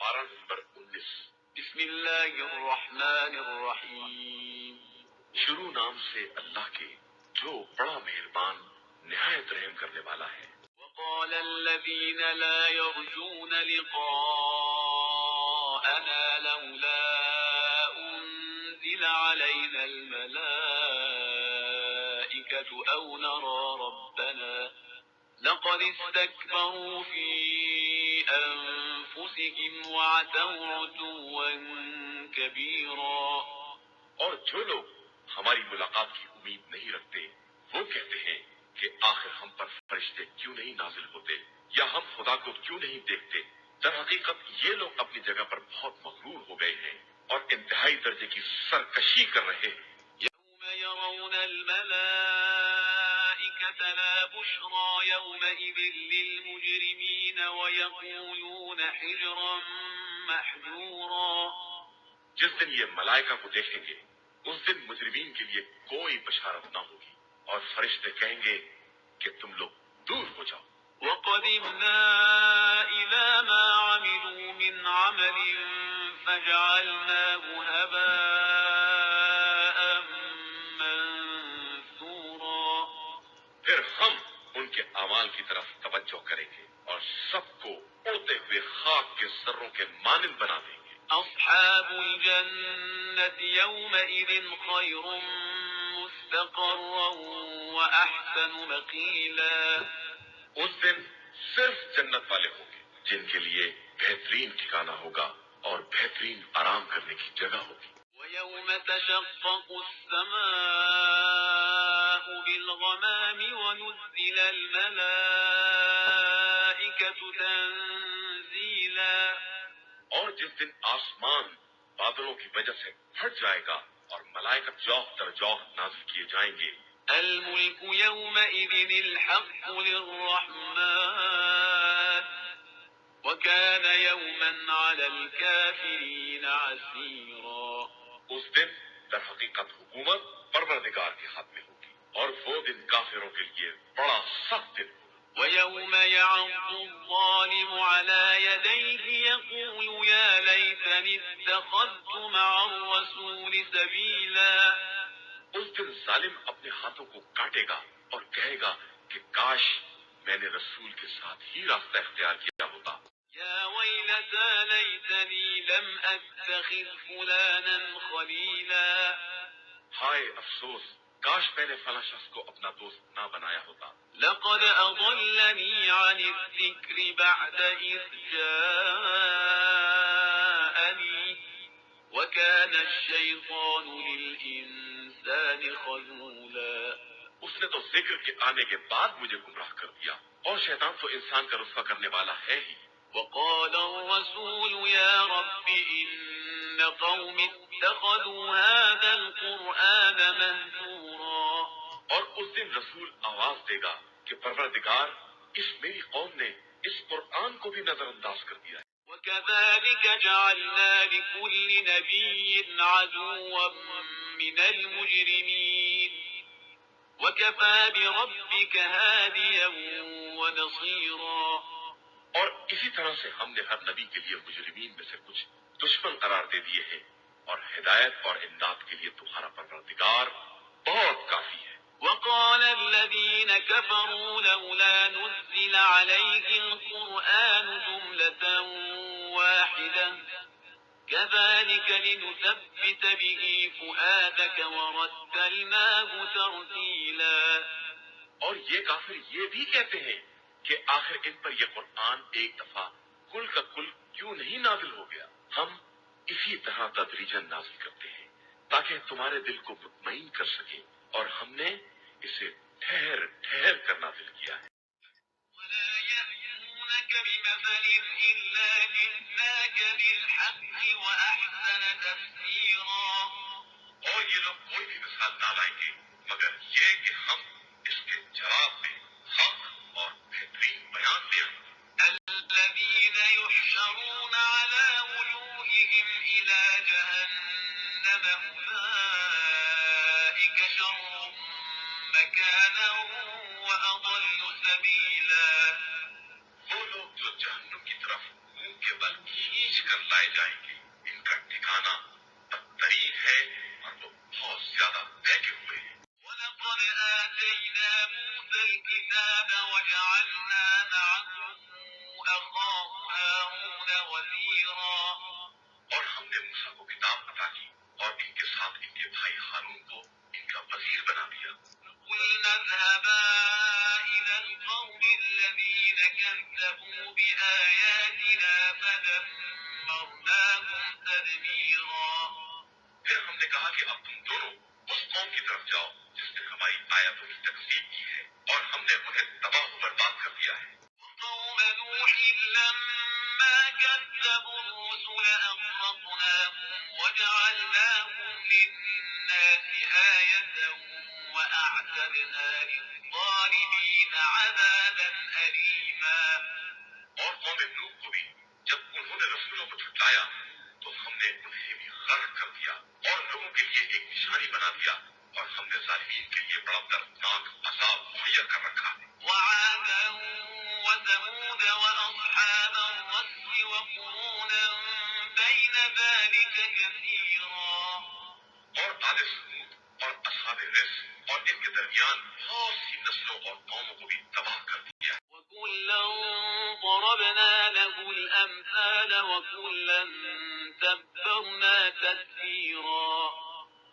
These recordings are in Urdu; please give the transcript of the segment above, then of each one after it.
پارہ نمبر 19۔ بسم اللہ الرحمن الرحیم۔ شروع نام سے اللہ کے جو بڑا مہربان نہایت رحم کرنے والا ہے۔ وقال الذين لا يرجون لقاءنا لولا أنزل علينا الملائكة أو نرى ربنا لقد استكبروا في أنفسهم وعتوا عتوا كبيرا۔ اور جو لوگ ہماری ملاقات کی امید نہیں رکھتے وہ کہتے ہیں کہ آخر ہم پر فرشتے کیوں نہیں نازل ہوتے یا ہم خدا کو کیوں نہیں دیکھتے۔ در حقیقت یہ لوگ اپنی جگہ پر بہت مغرور ہو گئے ہیں اور انتہائی درجے کی سرکشی کر رہے ہیں۔ يوم يرون الملائكة لا بشرى يومئذ للمجرمين ويقولون حجرا محجورا۔ جس دن یہ ملائکہ کو دیکھیں گے اس دن مجرمین کے لیے کوئی بشارت نہ ہوگی اور فرشتے کہیں گے کہ تم لوگ دور ہو جاؤ۔ وقدمنا إلى ما عملوا من عمل فجعلناه هباء منثورا۔ پھر ہم ان کے اعمال کی طرف توجہ کریں گے اور سب کو اڑتے ہوئے خاک کے ذروں کے مانند بنا دیں گے۔ أصحاب الجنة يومئذ خير مستقرا وأحسن مقيلا۔ اس دن صرف جنت والے ہوں گے جن کے لیے بہترین ٹھکانہ ہوگا اور بہترین آرام کرنے کی جگہ ہوگی۔ ويوم تشقق السماء بالغمام ونزل الملائكة تنزيلا۔ اور جس دن آسمان بادلوں کی وجہ سے پھٹ جائے گا اور ملائکہ جوخ در جوخ نازل کیے جائیں گے۔ الملك يومئذ الحق للرحمن وكان يوما على الكافرين عسيرا۔ اس دن در حقیقت حکومت پروردگار کے ہاتھ میں ہوگی اور وہ دن کافروں کے لیے بڑا سخت دن ہوگا۔ ويوم يعض الظالم على يديه يقول يا ليتني اتخذت مع الرسول سبيلا۔ اس دن ظالم اپنے ہاتھوں کو کاٹے گا اور کہے گا کہ کاش میں نے رسول کے ساتھ ہی راستہ اختیار کیا ہوتا۔ يا ويلتى ليتني لم أتخذ فلانا خليلا۔ ہائے افسوس، کاش میں نے فلاں شخص کو اپنا دوست نہ بنایا ہوتا۔ لقد أضلني عن الذكر بعد إذ جاءني وكان الشيطان للإنسان خذولا۔ اس نے تو ذکر کے آنے کے بعد مجھے گمراہ کر دیا اور شیطان تو انسان کا رسوا کرنے والا ہے ہی۔ وقال الرسول يا رب إن قوم اتخذوا هذا القرآن مهجورا۔ اور اس دن رسول آواز دے گا کہ پروردگار اس میری قوم نے اس قرآن کو بھی نظر انداز کر دیا ہے۔ وكذلك جعلنا لكل نبي عدوا من المجرمين وكفى بربك هاديا ونصيرا۔ اور اسی طرح سے ہم نے ہر نبی کے لیے مجرمین میں سے کچھ دشمن قرار دے دیے ہیں اور ہدایت اور امداد کے لیے تمہارا پروردگار بہت کافی ہے۔ وقال الذين كفروا لولا نزل عليه القرآن جملة واحدة كذلك لنثبت به فؤادك ورتلناه ترتيلا۔ اور یہ کافر یہ بھی کہتے ہیں کہ آخر ان پر یہ قرآن ایک دفعہ کل کا کل کیوں نہیں نازل ہو گیا۔ ہم اسی طرح تدریجاً نازل کرتے ہیں تاکہ تمہارے دل کو مطمئن کر سکیں اور ہم نے اسے ٹھہر ٹھہر کر نازل کیا ہے۔ ولا يأتونك بمثل إلا جئناك بالحق وأحسن تفسيرا۔ اور یہ لوگ کوئی بھی مثال نہ لائیں گے مگر یہ کہ ہم اس کے جواب میں حق اور بہترین بیان دیں۔ الذين يحشرون على وجوههم إلى جهنم أولئك شر مكانا وأضل سبيلا۔ وہ لوگ جو جہنم کی طرف منہ کے بل کھینچ کر الكتاب وجعلنا معه أخاه هارون وزيرا اور ہم نے موسیٰ کو کتاب عطا کی اور ان کے ساتھ ان کے بھائی ہارون کو ان کا وزیر بنا دیا۔ قلنا اذهبا إلى القوم الذين كذبوا بآياتنا فدمرناهم تدميرا پھر ہم نے کہا کہ اب تم دونوں اس قوم کی طرف جاؤ جس نے ہماری آیاتوں کی تکذیب کی ہے اور ہم نے انہیں تباہ و برباد کر دیا ہے۔ قوم نوح لما كذبوا الرسل أغرقناهم وجعلناهم للناس آية وأعتدنا للظالمين عذابا أليما اور قوم نوح کو بھی جب انہوں نے رسولوں کو جھٹلایا تو ہم نے انہیں بھی غرق کر دیا اور لوگوں کے لیے ایک نشانی بنا دیا اور ہم نے ظالمین کے لیے بڑا دردناک عذاب مہیا کر رکھا ہے۔ وعادا وثمود وأصحاب الرس وقرونا بين ذلك كثيرا اور آل سمود اور اصحاب رس اور ان کے درمیان بہت سی نسلوں اور قوموں کو بھی تباہ کر دیا ہے۔ وكلا ضربنا له الأمثال وكلا تبرنا تتبيرا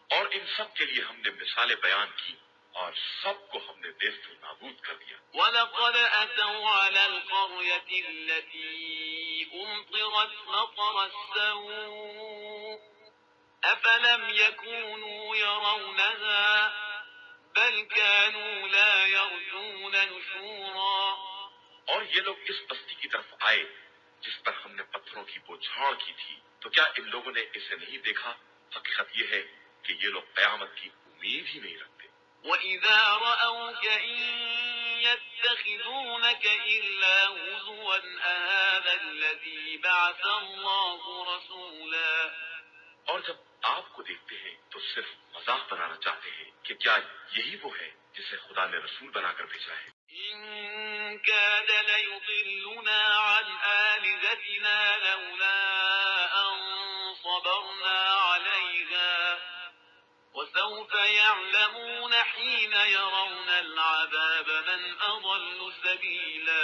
اور ان سب کے لیے ہم نے مثالیں بیان کی اور سب کو ہم نے نیست و نابود کر دیا۔ وَلَقَدْ أَتَوْا عَلَى الْقَرْيَةِ الَّتِي أُمْطِرَتْ مَطَرَ السَّوْءِ أَفَلَمْ يَكُونُوا يَرَوْنَهَا بَلْ كَانُوا لَا يَرْجُونَ نُشُورًا اور یہ لوگ اس بستی کی طرف آئے جس پر ہم نے پتھروں کی بوچھاڑ کی تھی، تو کیا ان لوگوں نے اسے نہیں دیکھا؟ حقیقت یہ ہے کہ یہ لوگ قیامت کی امید ہی نہیں رکھتے۔ وَإِذَا رَأَوْكَ إِن يَتَّخِذُونَكَ إِلَّا هُزُوًا أَهَذَا الَّذِي بَعَثَ اللَّهُ رَسُولًا اور جب آپ کو دیکھتے ہیں تو صرف مذاق بنانا چاہتے ہیں کہ کیا یہی وہ ہے جسے خدا نے رسول بنا کر بھیجا ہے؟ إِن كَادَ لَيُضِلُّنَا عَنْ آلِهَتِنَا لَوْلَا أَن صَبَرْنَا عَلَيْهَا وَسَوْفَ يَعْلَمُونَ حِينَ يَرَوْنَ الْعَذَابَ مَنْ أَضَلُّ سَبِيلًا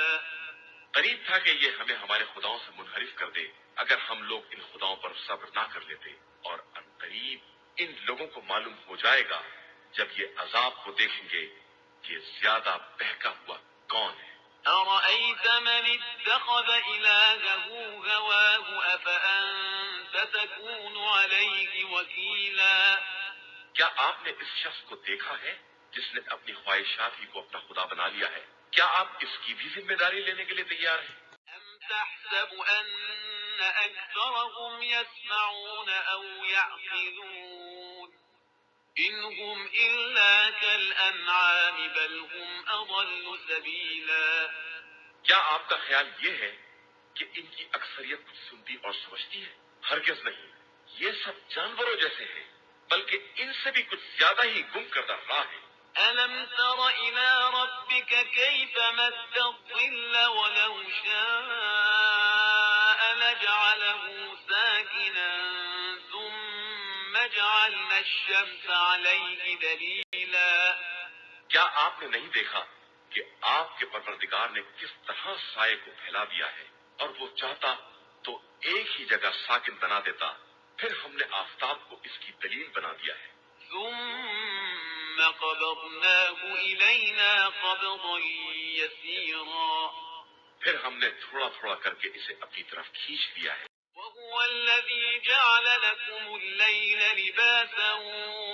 قریب تھا کہ یہ ہمیں ہمارے خداؤں سے منحرف کر دے اگر ہم لوگ ان خداؤں پر صبر نہ کر لیتے، اور عنقریب ان لوگوں کو معلوم ہو جائے گا جب یہ عذاب کو دیکھیں گے کہ زیادہ بہکا ہوا کون ہے۔ أَرَأَيْتَ مَنِ اتَّخَذَ إِلَٰهَهُ هَوَاهُ أَفَأَنتَ تَكُونُ عَلَيْهِ وَكِيلًا کیا آپ نے اس شخص کو دیکھا ہے جس نے اپنی خواہشات ہی کو اپنا خدا بنا لیا ہے؟ کیا آپ اس کی بھی ذمہ داری لینے کے لیے تیار ہیں؟ أَمْ تَحْسَبُ أَنَّ أَكْثَرَهُمْ يَسْمَعُونَ أَوْ يَعْقِلُونَ إِنْ هُمْ إِلَّا كَالْأَنْعَامِ بَلْ هُمْ أَضَلُّ سَبِيلًا کیا آپ کا خیال یہ ہے کہ ان کی اکثریت کچھ سنتی اور سمجھتی ہے؟ ہرگز نہیں، یہ سب جانوروں جیسے ہیں، بلکہ ان سے بھی کچھ زیادہ ہی گم کردہ راہ ہے۔ أَلَمْ تَرَ إِلَى رَبِّكَ كَيْفَ مَدَّ الظِّلَّ وَلَوْ شَاءَ لَجَعَلَهُ سَاكِنًا ثُمَّ جَعَلْنَا الشَّمْسَ عَلَيْهِ دَلِيلًا کیا آپ نے نہیں دیکھا کہ آپ کے پروردگار نے کس طرح سائے کو پھیلا دیا ہے، اور وہ چاہتا تو ایک ہی جگہ ساکن بنا دیتا، پھر ہم نے آفتاب کو اس کی دلیل بنا دیا ہے۔ ثُمَّ قَبَضْنَاهُ إِلَيْنَا قَبْضًا يَسِيرًا پھر ہم نے تھوڑا تھوڑا کر کے اسے اپنی طرف کھینچ لیا ہے۔ وَهُوَ الَّذِي جَعَلَ لَكُمُ اللَّيْلَ لِبَاسًا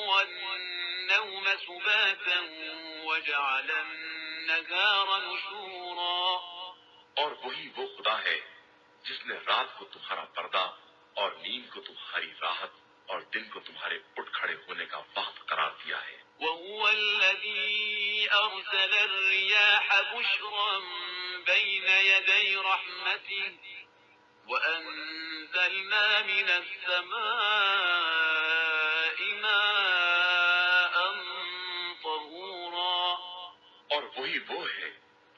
وَالنَّوْمَ سُبَاتًا وَجَعَلَ النَّهَارَ نُشُورًا اور وہی وہ خدا ہے جس نے رات کو تمہارا پردہ اور نیند کو تمہاری راحت اور دن کو تمہارے اٹھ کھڑے ہونے کا وقت قرار دیا ہے۔ وَهُوَ الَّذِي أَرْسَلَ الرِّيَاحَ بُشْرًا بَيْنَ يَدَيْ رَحْمَتِهِ وَأَنزَلْنَا مِنَ السَّمَاءِ مَاءً طَهُورًا اور وہی وہ ہے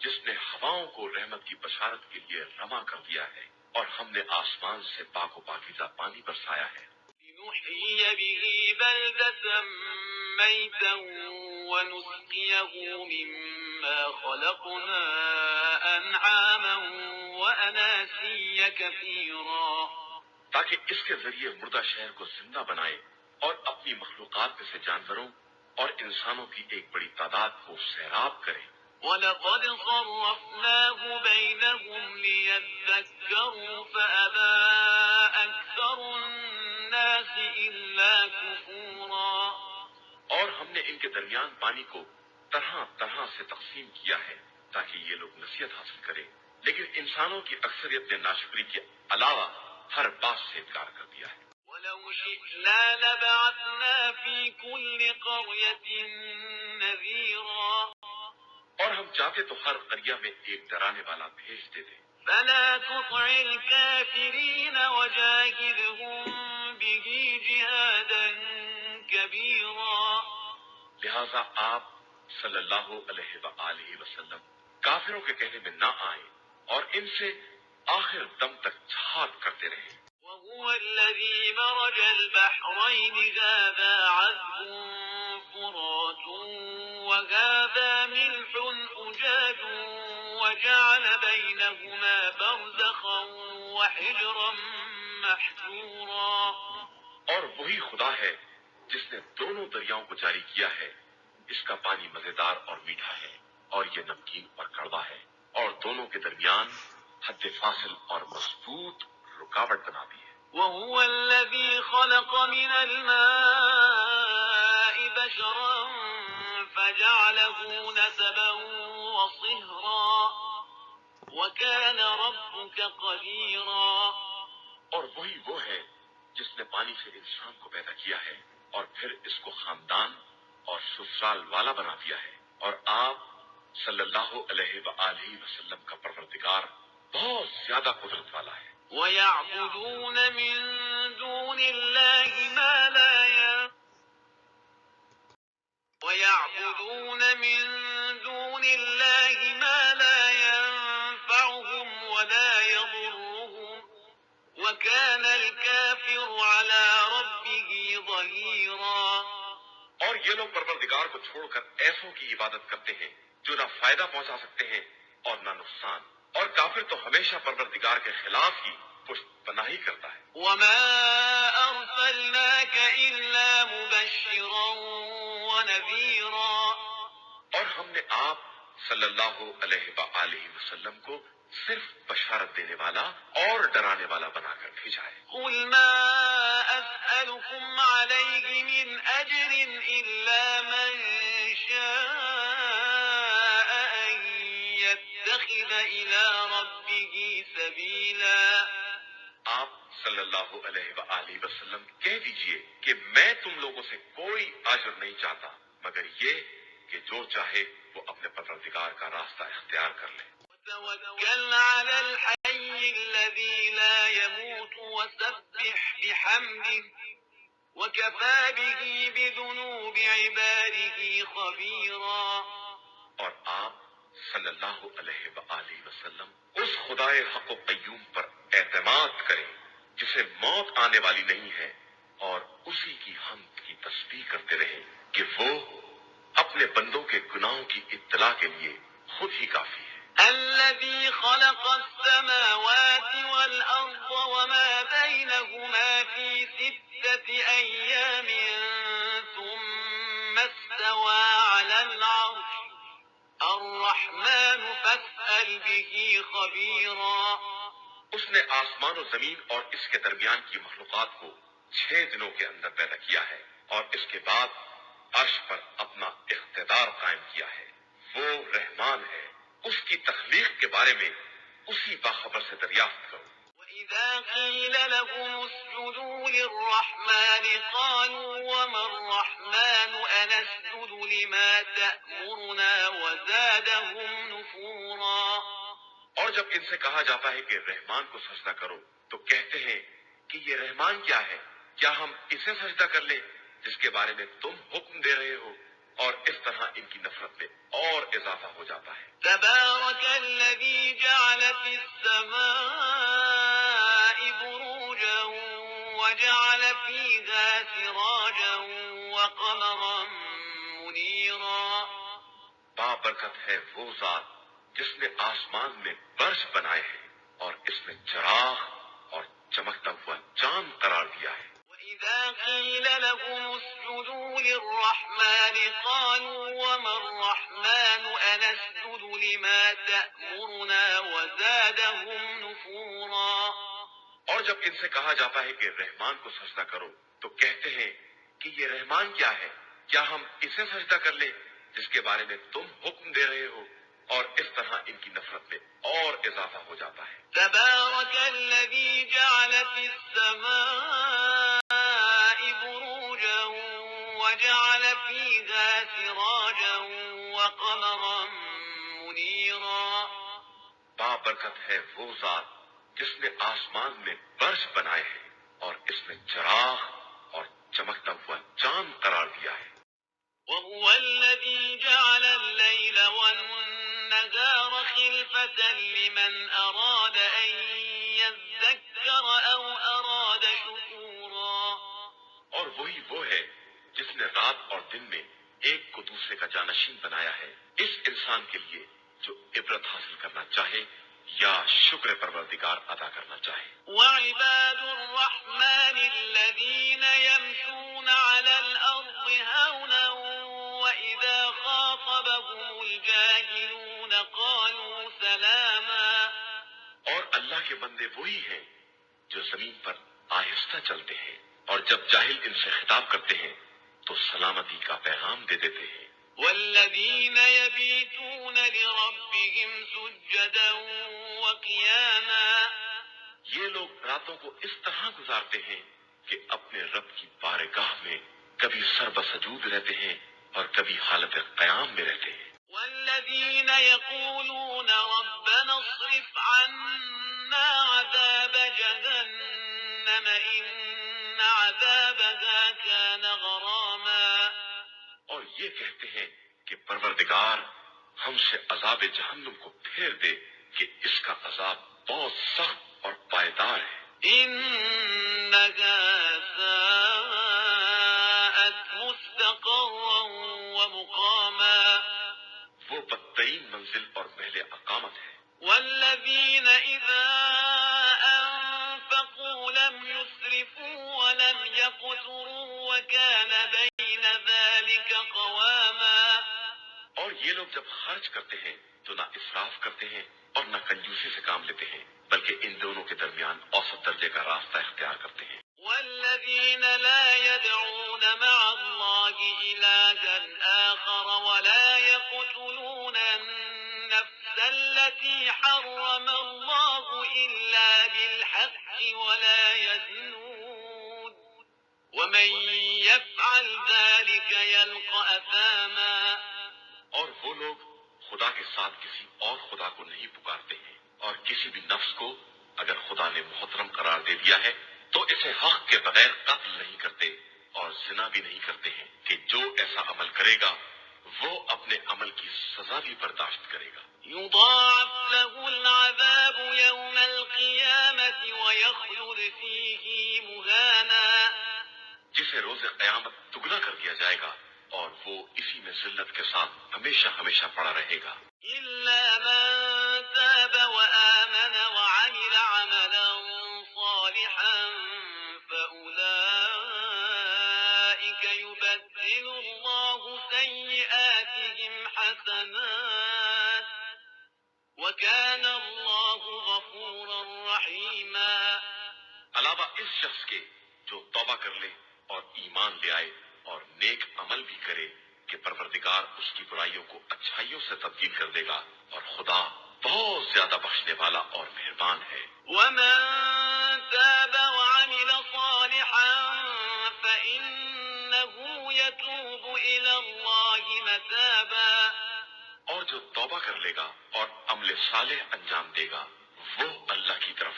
جس نے ہواؤں کو رحمت کی بشارت کے لیے رواں کر دیا ہے، اور ہم نے آسمان سے پاک و پاکیزہ پانی برسایا ہے۔ لِنُحْيِيَ بِهِ بَلْدَةً مَيْتًا وَنُسْقِيَهُ مِمَّا فيها خلقنا أنعاما وأناسيا كثيرا تاکہ اس کے ذریعے مردہ شہر کو زندہ بنائے اور اپنی مخلوقات میں سے جانوروں اور انسانوں کی ایک بڑی تعداد کو سیراب کرے. وَلَقَدْ صَرَّفْنَاهُ بَيْنَهُمْ لِيَذَّكَّرُوا فَأَبَى أَكْثَرُ النَّاسِ إِلَّا كُفُورًا. اور ہم نے ان کے درمیان پانی کو طرح طرح سے تقسیم کیا ہے تاکہ یہ لوگ نصیحت حاصل کریں، لیکن انسانوں کی اکثریت نے ناشکری کے علاوہ ہر بات سے انکار کر دیا ہے. وَلَوْ شِئْنَا لَبَعَثْنَا فِي كُلِّ قَرْيَةٍ نَذِيرًا. اور ہم چاہتے تو ہر قریہ میں ایک ڈرانے والا بھیج دیتے. فَلَا تُطِعِ الْكَافِرِينَ وَجَاهِدْهُم بِهِ جِهَادًا كَبِيرًا. لہذا آپ صلی اللہ علیہ وآلہ وسلم کافروں کے کہنے میں نہ آئیں اور ان سے آخر دم تک جہاد کرتے رہیں. وَهُوَ الَّذِي مَرَجَ الْبَحْرَيْنِ هَذَا عَذْبٌ فُرَاتٌ وَهَذَا مِلْحٌ أُجَاجٌ وَجَعَلَ بَيْنَهُمَا بَرْزَخًا وَحِجْرًا مَحْجُورًا. اور وہی خدا ہے جس نے دونوں دریاؤں کو جاری کیا ہے. اس کا پانی مزیدار اور میٹھا ہے اور یہ نمکین اور کڑوا ہے، اور دونوں کے درمیان حد فاصل اور مضبوط رکاوٹ بنا دی ہے. وَهُوَ الَّذِي خَلَقَ مِنَ الْمَاءِ بَشَرًا فَجَعَلَهُ نَسَبًا وَصِهْرًا وَكَانَ رَبُّكَ قَدِيرًا. اور وہی وہ ہے جس نے پانی سے انسان کو پیدا کیا ہے اور پھر اس کو خاندان اور سسرال والا بنا دیا ہے، اور آپ صلی اللہ علیہ وآلہ وسلم کا پروردگار بہت زیادہ قدرت والا ہے. وَيَعْبُدُونَ مِن دُونِ اللَّهِ مَا لَا يَنفَعُهُمْ وَلَا يَضُرُّهُمْ وَكَانَ الْكَافِرُ عَلَى رَبِّهِ ظَهِيرًا. اور یہ لوگ پروردگار کو چھوڑ کر ایسوں کی عبادت کرتے ہیں جو نہ فائدہ پہنچا سکتے ہیں اور نہ نقصان، اور کافر تو ہمیشہ پروردگار کے خلاف ہی پشت پناہی کرتا ہے. وَمَا أَرْسَلْنَاكَ إِلَّا مُبَشِّرًا وَنَذِيرًا. اور ہم نے آپ صلی اللہ علیہ وآلہ وسلم کو صرف بشارت دینے والا اور ڈرانے والا بنا کر بھیجا ہے. قُلْ مَا أَسْأَلُكُمْ عَلَيْهِ مِنْ أَجْرٍ إِلَّا مَنْ شَاءَ أَنْ يَتَّخِذَ إِلَى رَبِّهِ سَبِيلًا. آپ صلی اللہ علیہ وآلہ وسلم کہہ دیجئے کہ میں تم لوگوں سے کوئی اجر نہیں چاہتا مگر یہ کہ جو چاہے وہ اپنے پروردگار کا راستہ اختیار کر لے. وَتَوَكَّلْ عَلَى الْحَيِّ الَّذِي لَا يَمُوتُ وَسَبِّحْ بِحَمْدِهِ وَكَفَى بِهِ بِذُنُوبِ عِبَادِهِ خَبِيرًا. اور آپ صلی اللہ علیہ وآلہ وسلم اس خدائے حق و قیوم پر اعتماد کریں جسے موت آنے والی نہیں ہے، اور اسی کی حمد کی تسبیح کرتے رہیں کہ وہ اپنے بندوں کے گناہوں کی اطلاع کے لیے خود ہی کافی ہے. الَّذِي خَلَقَ السَّمَاوَاتِ وَالْأَرْضَ وَمَا بَيْنَهُمَا فِي 6 أَيَّامٍ ثُمَّ اسْتَوَى عَلَى الْعَرْشِ الرَّحْمَنُ فَاسْأَلْ بِهِ خَبِيرًا. اس نے آسمان و زمین اور اس کے درمیان کی مخلوقات کو 6 دنوں کے اندر پیدا کیا ہے اور اس کے بعد عرش پر اپنا اقتدار قائم کیا ہے. وہ رحمان ہے، اس کی تخلیق کے بارے میں اسی باخبر سے دریافت کرو. وَإِذَا قِيلَ لَهُمُ اسْجُدُوا لِلرَّحْمَنِ قَالُوا وَمَا الرَّحْمَنُ أَنَسْجُدُ لِمَا تَأْمُرُنَا وَزَادَهُمْ نُفُورًا. اور جب ان سے کہا جاتا ہے کہ رحمان کو سجدہ کرو تو کہتے ہیں کہ یہ رحمان کیا ہے، کیا ہم اسے سجدہ کر لیں جس کے بارے میں تم حکم دے رہے ہو، اور اس طرح ان کی نفرت میں اور اضافہ ہو جاتا ہے. تبارك الذي جعل في السماء بروجا وجعل فيها سراجا وقمرا منيرا. بابرکت ہے وہ ذات جس نے آسمان میں برج بنائے ہیں اور اس میں چراغ اور چمکتا ہوا چاند قرار دیا ہے۔ وَإِذَا قِيلَ لَهُمُ اسْجُدُوا لِلرَّحْمَنِ قَالُوا وَمَا الرَّحْمَنُ أَنَسْجُدُ لِمَا تَأْمُرُنَا وَزَادَهُمْ نُفُورًا۔ اور جب ان سے کہا جاتا ہے کہ رحمان کو سجدہ کرو تو کہتے ہیں کہ یہ رحمان کیا ہے؟ کیا ہم اسے سجدہ کر لیں جس کے بارے میں تم حکم دے رہے ہو؟ اور اس طرح ان کی نفرت میں اور اضافہ ہو جاتا ہے۔ تبارك الذي جعل في السماء بروجا وجعل فيها سراجا وقمرا منيرا۔ بابرکت ہے وہ ذات جس نے آسمان میں برج بنائے ہیں اور اس میں چراغ اور چمکتا ہوا چاند قرار دیا ہے۔ وهو الذي جعل الليل والنهار خلفة لمن أراد أن يذكر أو أراد شكورا۔ اور وہی وہ ہے جس نے رات اور دن میں ایک کو دوسرے کا جانشین بنایا ہے اس انسان کے لیے جو عبرت حاصل کرنا چاہے یا شکر پروردگار ادا کرنا چاہے۔ وعباد الرحمن الذين يمشون على الأرض هونا وإذا خاطبهم الجاهلون قالوا سلاما۔ اور اللہ کے بندے وہی ہیں جو زمین پر آہستہ چلتے ہیں اور جب جاہل ان سے خطاب کرتے ہیں تو سلامتی کا پیغام دے دیتے ہیں۔ والذين يبيتون لربهم سجدا وقياما۔ یہ لوگ راتوں کو اس طرح گزارتے ہیں کہ اپنے رب کی بارگاہ میں کبھی سر بسجود رہتے ہیں اور کبھی حالت قیام میں رہتے ہیں۔ والذين يقولون ربنا اصرف عنا عذاب جهنم إن عذابها كان غراما۔ اور یہ کہتے ہیں کہ پروردگار ہم سے عذاب جہنم کو پھیر دے کہ اس کا عذاب بہت سخت اور پائیدار ہے۔ إنها ساءت مستقرا ومقاما۔ وہ بدترین منزل اور محل اقامت ہے۔ والذين إذا أنفقوا لم يسرفوا ولم يقتروا وكان بين ذلك قواما۔ اور یہ لوگ جب خرچ کرتے ہیں تو نہ اسراف کرتے ہیں اور نہ کنجوسی سے کام لیتے ہیں بلکہ ان دونوں کے درمیان اوسط درجے کا راستہ اختیار کرتے ہیں۔ والذين لا يدعون مع الله إلها آخر ولا يقتلون النفس التي حرم الله إلا بالحق ولا يزنون ومن يفعل ذلك يلقى أثاما۔ اور وہ لوگ خدا کے ساتھ کسی اور خدا کو نہیں پکارتے ہیں اور کسی بھی نفس کو اگر خدا نے محترم قرار دے دیا ہے تو اسے حق کے بغیر قتل نہیں کرتے اور زنا بھی نہیں کرتے ہیں کہ جو ایسا عمل کرے گا وہ اپنے عمل کی سزا بھی برداشت کرے گا۔ يضاعف له العذاب يوم القيامة ويخلد فيه مهانا۔ جسے روز قیامت دگنا کر دیا جائے گا اور وہ اسی میں ذلت کے ساتھ ہمیشہ ہمیشہ پڑا رہے گا۔ إلا من تاب وآمن وعمل عملا صالحا فأولئك يبدل الله سيئاتهم حسنات وكان الله غفورا رحيما۔ علاوہ اس شخص کے جو توبہ کر لے اور ایمان لے آئے اور نیک عمل بھی کرے کہ پروردگار اس کی برائیوں کو اچھائیوں سے تبدیل کر دے گا اور خدا بہت زیادہ بخشنے والا اور مہربان ہے۔ ومن تاب وعمل صالحا فإنه يتوب إلى الله متابا۔ اور جو توبہ کر لے گا اور عمل صالح انجام دے گا وہ اللہ کی طرف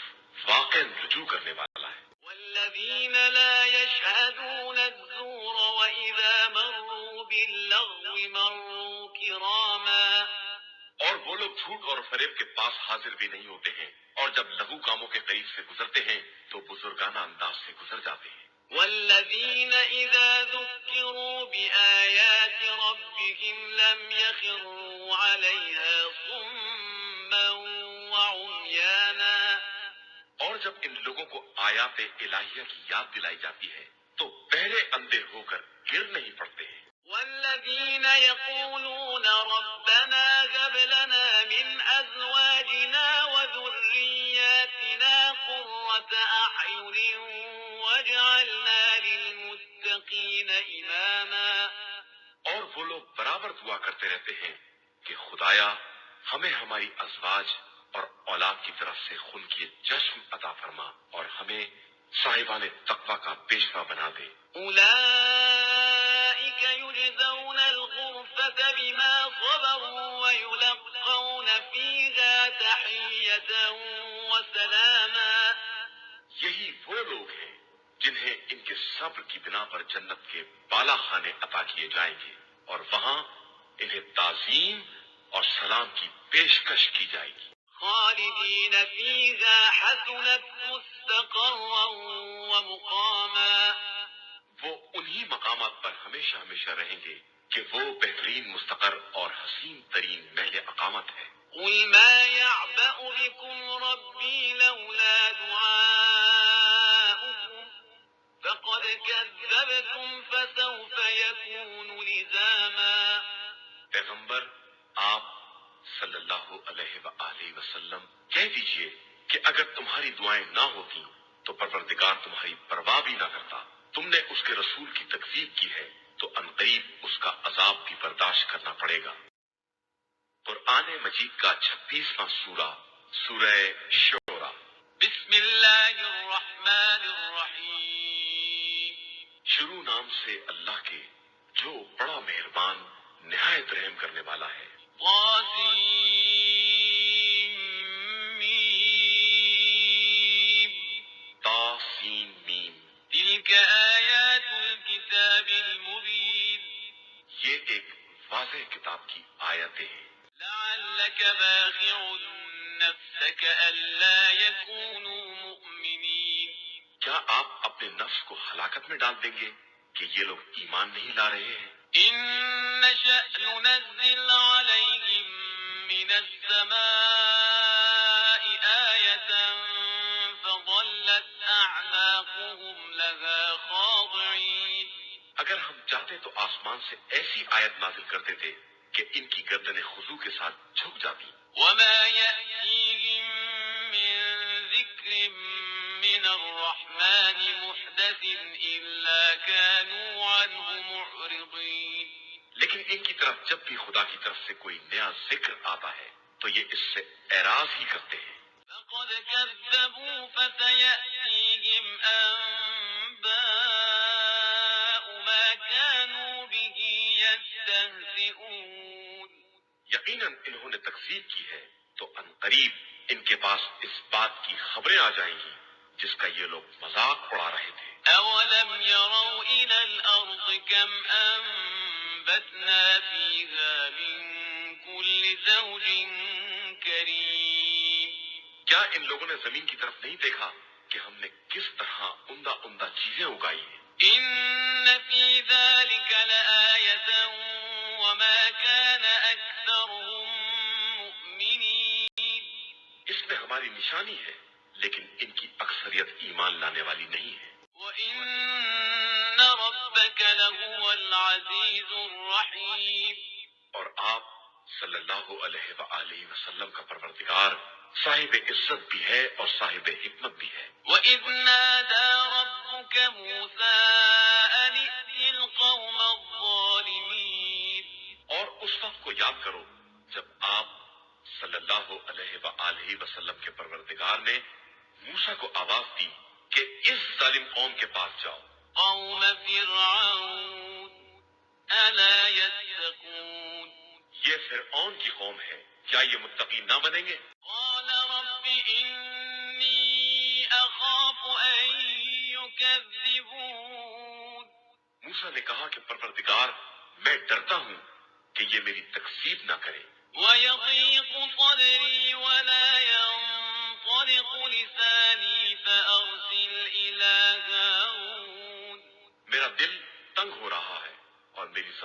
واقعا رجوع کرنے والا ہے۔ والذين لا يشهدون الزور وإذا مروا باللغو مروا كراما۔ اور وہ لوگ جھوٹ اور فریب کے پاس حاضر بھی نہیں ہوتے ہیں اور جب لغو کاموں کے قریب سے گزرتے ہیں تو بزرگانہ انداز سے گزر جاتے ہیں۔ والذين إذا ذكروا بآيات ربهم لم يخروا عليها صما وعميانا. اور جب ان لوگوں کو آیات الہیہ کی یاد دلائی جاتی ہے تو بہرے اندھے ہو کر گر نہیں پڑتے ہیں. والذين يقولون ربنا هب لنا من أزواجنا وذرياتنا قرة أعين واجعلنا للمتقين إماما. اور وہ لوگ برابر دعا کرتے رہتے ہیں کہ خدایا ہمیں ہماری ازواج اور اولاد کی طرف سے خون کی چشم عطا فرما اور ہمیں صاحبان تقوی کا پیشوا بنا دے. أولئك يجزون الغرفة بما صبروا ويلقون فيها تحية وسلاما. یہی وہ لوگ ہیں جنہیں ان کے صبر کی بنا پر جنت کے بالا خانے عطا کیے جائیں گے اور وہاں انہیں تعظیم اور سلام کی پیشکش کی جائے گی. خالدين فيها حسنت مستقرا ومقاما. وہ انہی مقامات پر ہمیشہ ہمیشہ رہیں گے کہ وہ بہترین مستقر اور حسین ترین محل اقامت ہے. قل ما يعبأ بكم ربي لولا دعاؤكم فقد كذبتم فسوف يكون لزاما. پیغمبر آپ صلی اللہ علیہ وآلہ وسلم کہہ دیجئے کہ اگر تمہاری دعائیں نہ ہوتی تو پروردگار تمہاری پرواہ بھی نہ کرتا. تم نے اس کے رسول کی تکذیب کی ہے تو عنقریب اس کا عذاب بھی برداشت کرنا پڑے گا. قرآن مجید کا 36واں سورہ سورہ شورى. بسم اللہ الرحمن الرحیم. شروع نام سے اللہ کے جو بڑا مہربان نہایت رحم کرنے والا ہے. طاسیم. طاسین میم. تلك آیات الكتاب المبین. یہ ایک واضح کتاب کی آیتیں ہیں. لعلك باخع نفسك ألا يكونوا مؤمنين. کیا آپ اپنے نفس کو ہلاکت میں ڈال دیں گے کہ یہ لوگ ایمان نہیں لا رہے ہیں؟ إن نشأ ننزل عليهم من السماء آية فظلت أعناقهم لها خاضعين. اگر ہم چاہتے تو آسمان سے ایسی آیت نازل کرتے تھے کہ ان کی گردنیں خضوع کے ساتھ جھک جاتی. وما يأتيهم من ذكر من الرحمن محدث إلا كانوا عنه معرضين. لیکن ان کی طرف جب بھی خدا کی طرف سے کوئی نیا ذکر آتا ہے تو یہ اس سے اعراض ہی کرتے ہیں. فقد كذبوا فسيأتيهم أنباء ما كانوا به يستهزئون. یقیناً انہوں نے تکذیب کی ہے تو عنقریب ان کے پاس اس بات کی خبریں آ جائیں گی جس کا یہ لوگ مذاق اڑا رہے تھے. أولم يروا إلى الأرض كم أنبتنا فيها من كل زوج كريم. کیا ان لوگوں نے زمین کی طرف نہیں دیکھا کہ ہم نے کس طرح عمدہ عمدہ چیزیں اگائی ہیں؟ إن في ذلك لآية وما كان أكثرهم مؤمنين. اس میں ہماری نشانی ہے لیکن ان کی اکثریت ایمان لانے والی نہیں ہے. وَإِنَّ رَبَّكَ لَهُوَ الْعَزِيزُ الرَّحِيمُ. اور آپ صلی اللہ علیہ وآلہ وسلم کا پروردگار صاحب عزت بھی ہے اور صاحب حکمت بھی ہے. وَإِذْ نَادَى رَبُّكَ مُوسَىٰ أَنِ ائْتِ الْقَوْمَ الظَّالِمِينَ. اور اس وقت کو یاد کرو جب آپ صلی اللہ علیہ وآلہ وسلم کے پروردگار نے موسیٰ کو آواز دی کہ اس ظالم قوم کے پاس جاؤ. قَوْمَ فِرْعَوْنَ أَلَا يَتَّقُونَ. یہ فرعون کی قوم ہے، کیا یہ متقی نہ بنیں گے؟ قَالَ رَبِّ إِنِّي أَخَافُ أَن يُكَذِّبُونِ. موسیٰ نے کہا کہ پروردگار میں ڈرتا ہوں کہ یہ میری تکذیب نہ کرے. وَيَضِيقُ صَدْرِي وَلَا يَنطَلِقُ لِسَانِي فَأَرْسِلْ إِلَىٰ هَارُونَ.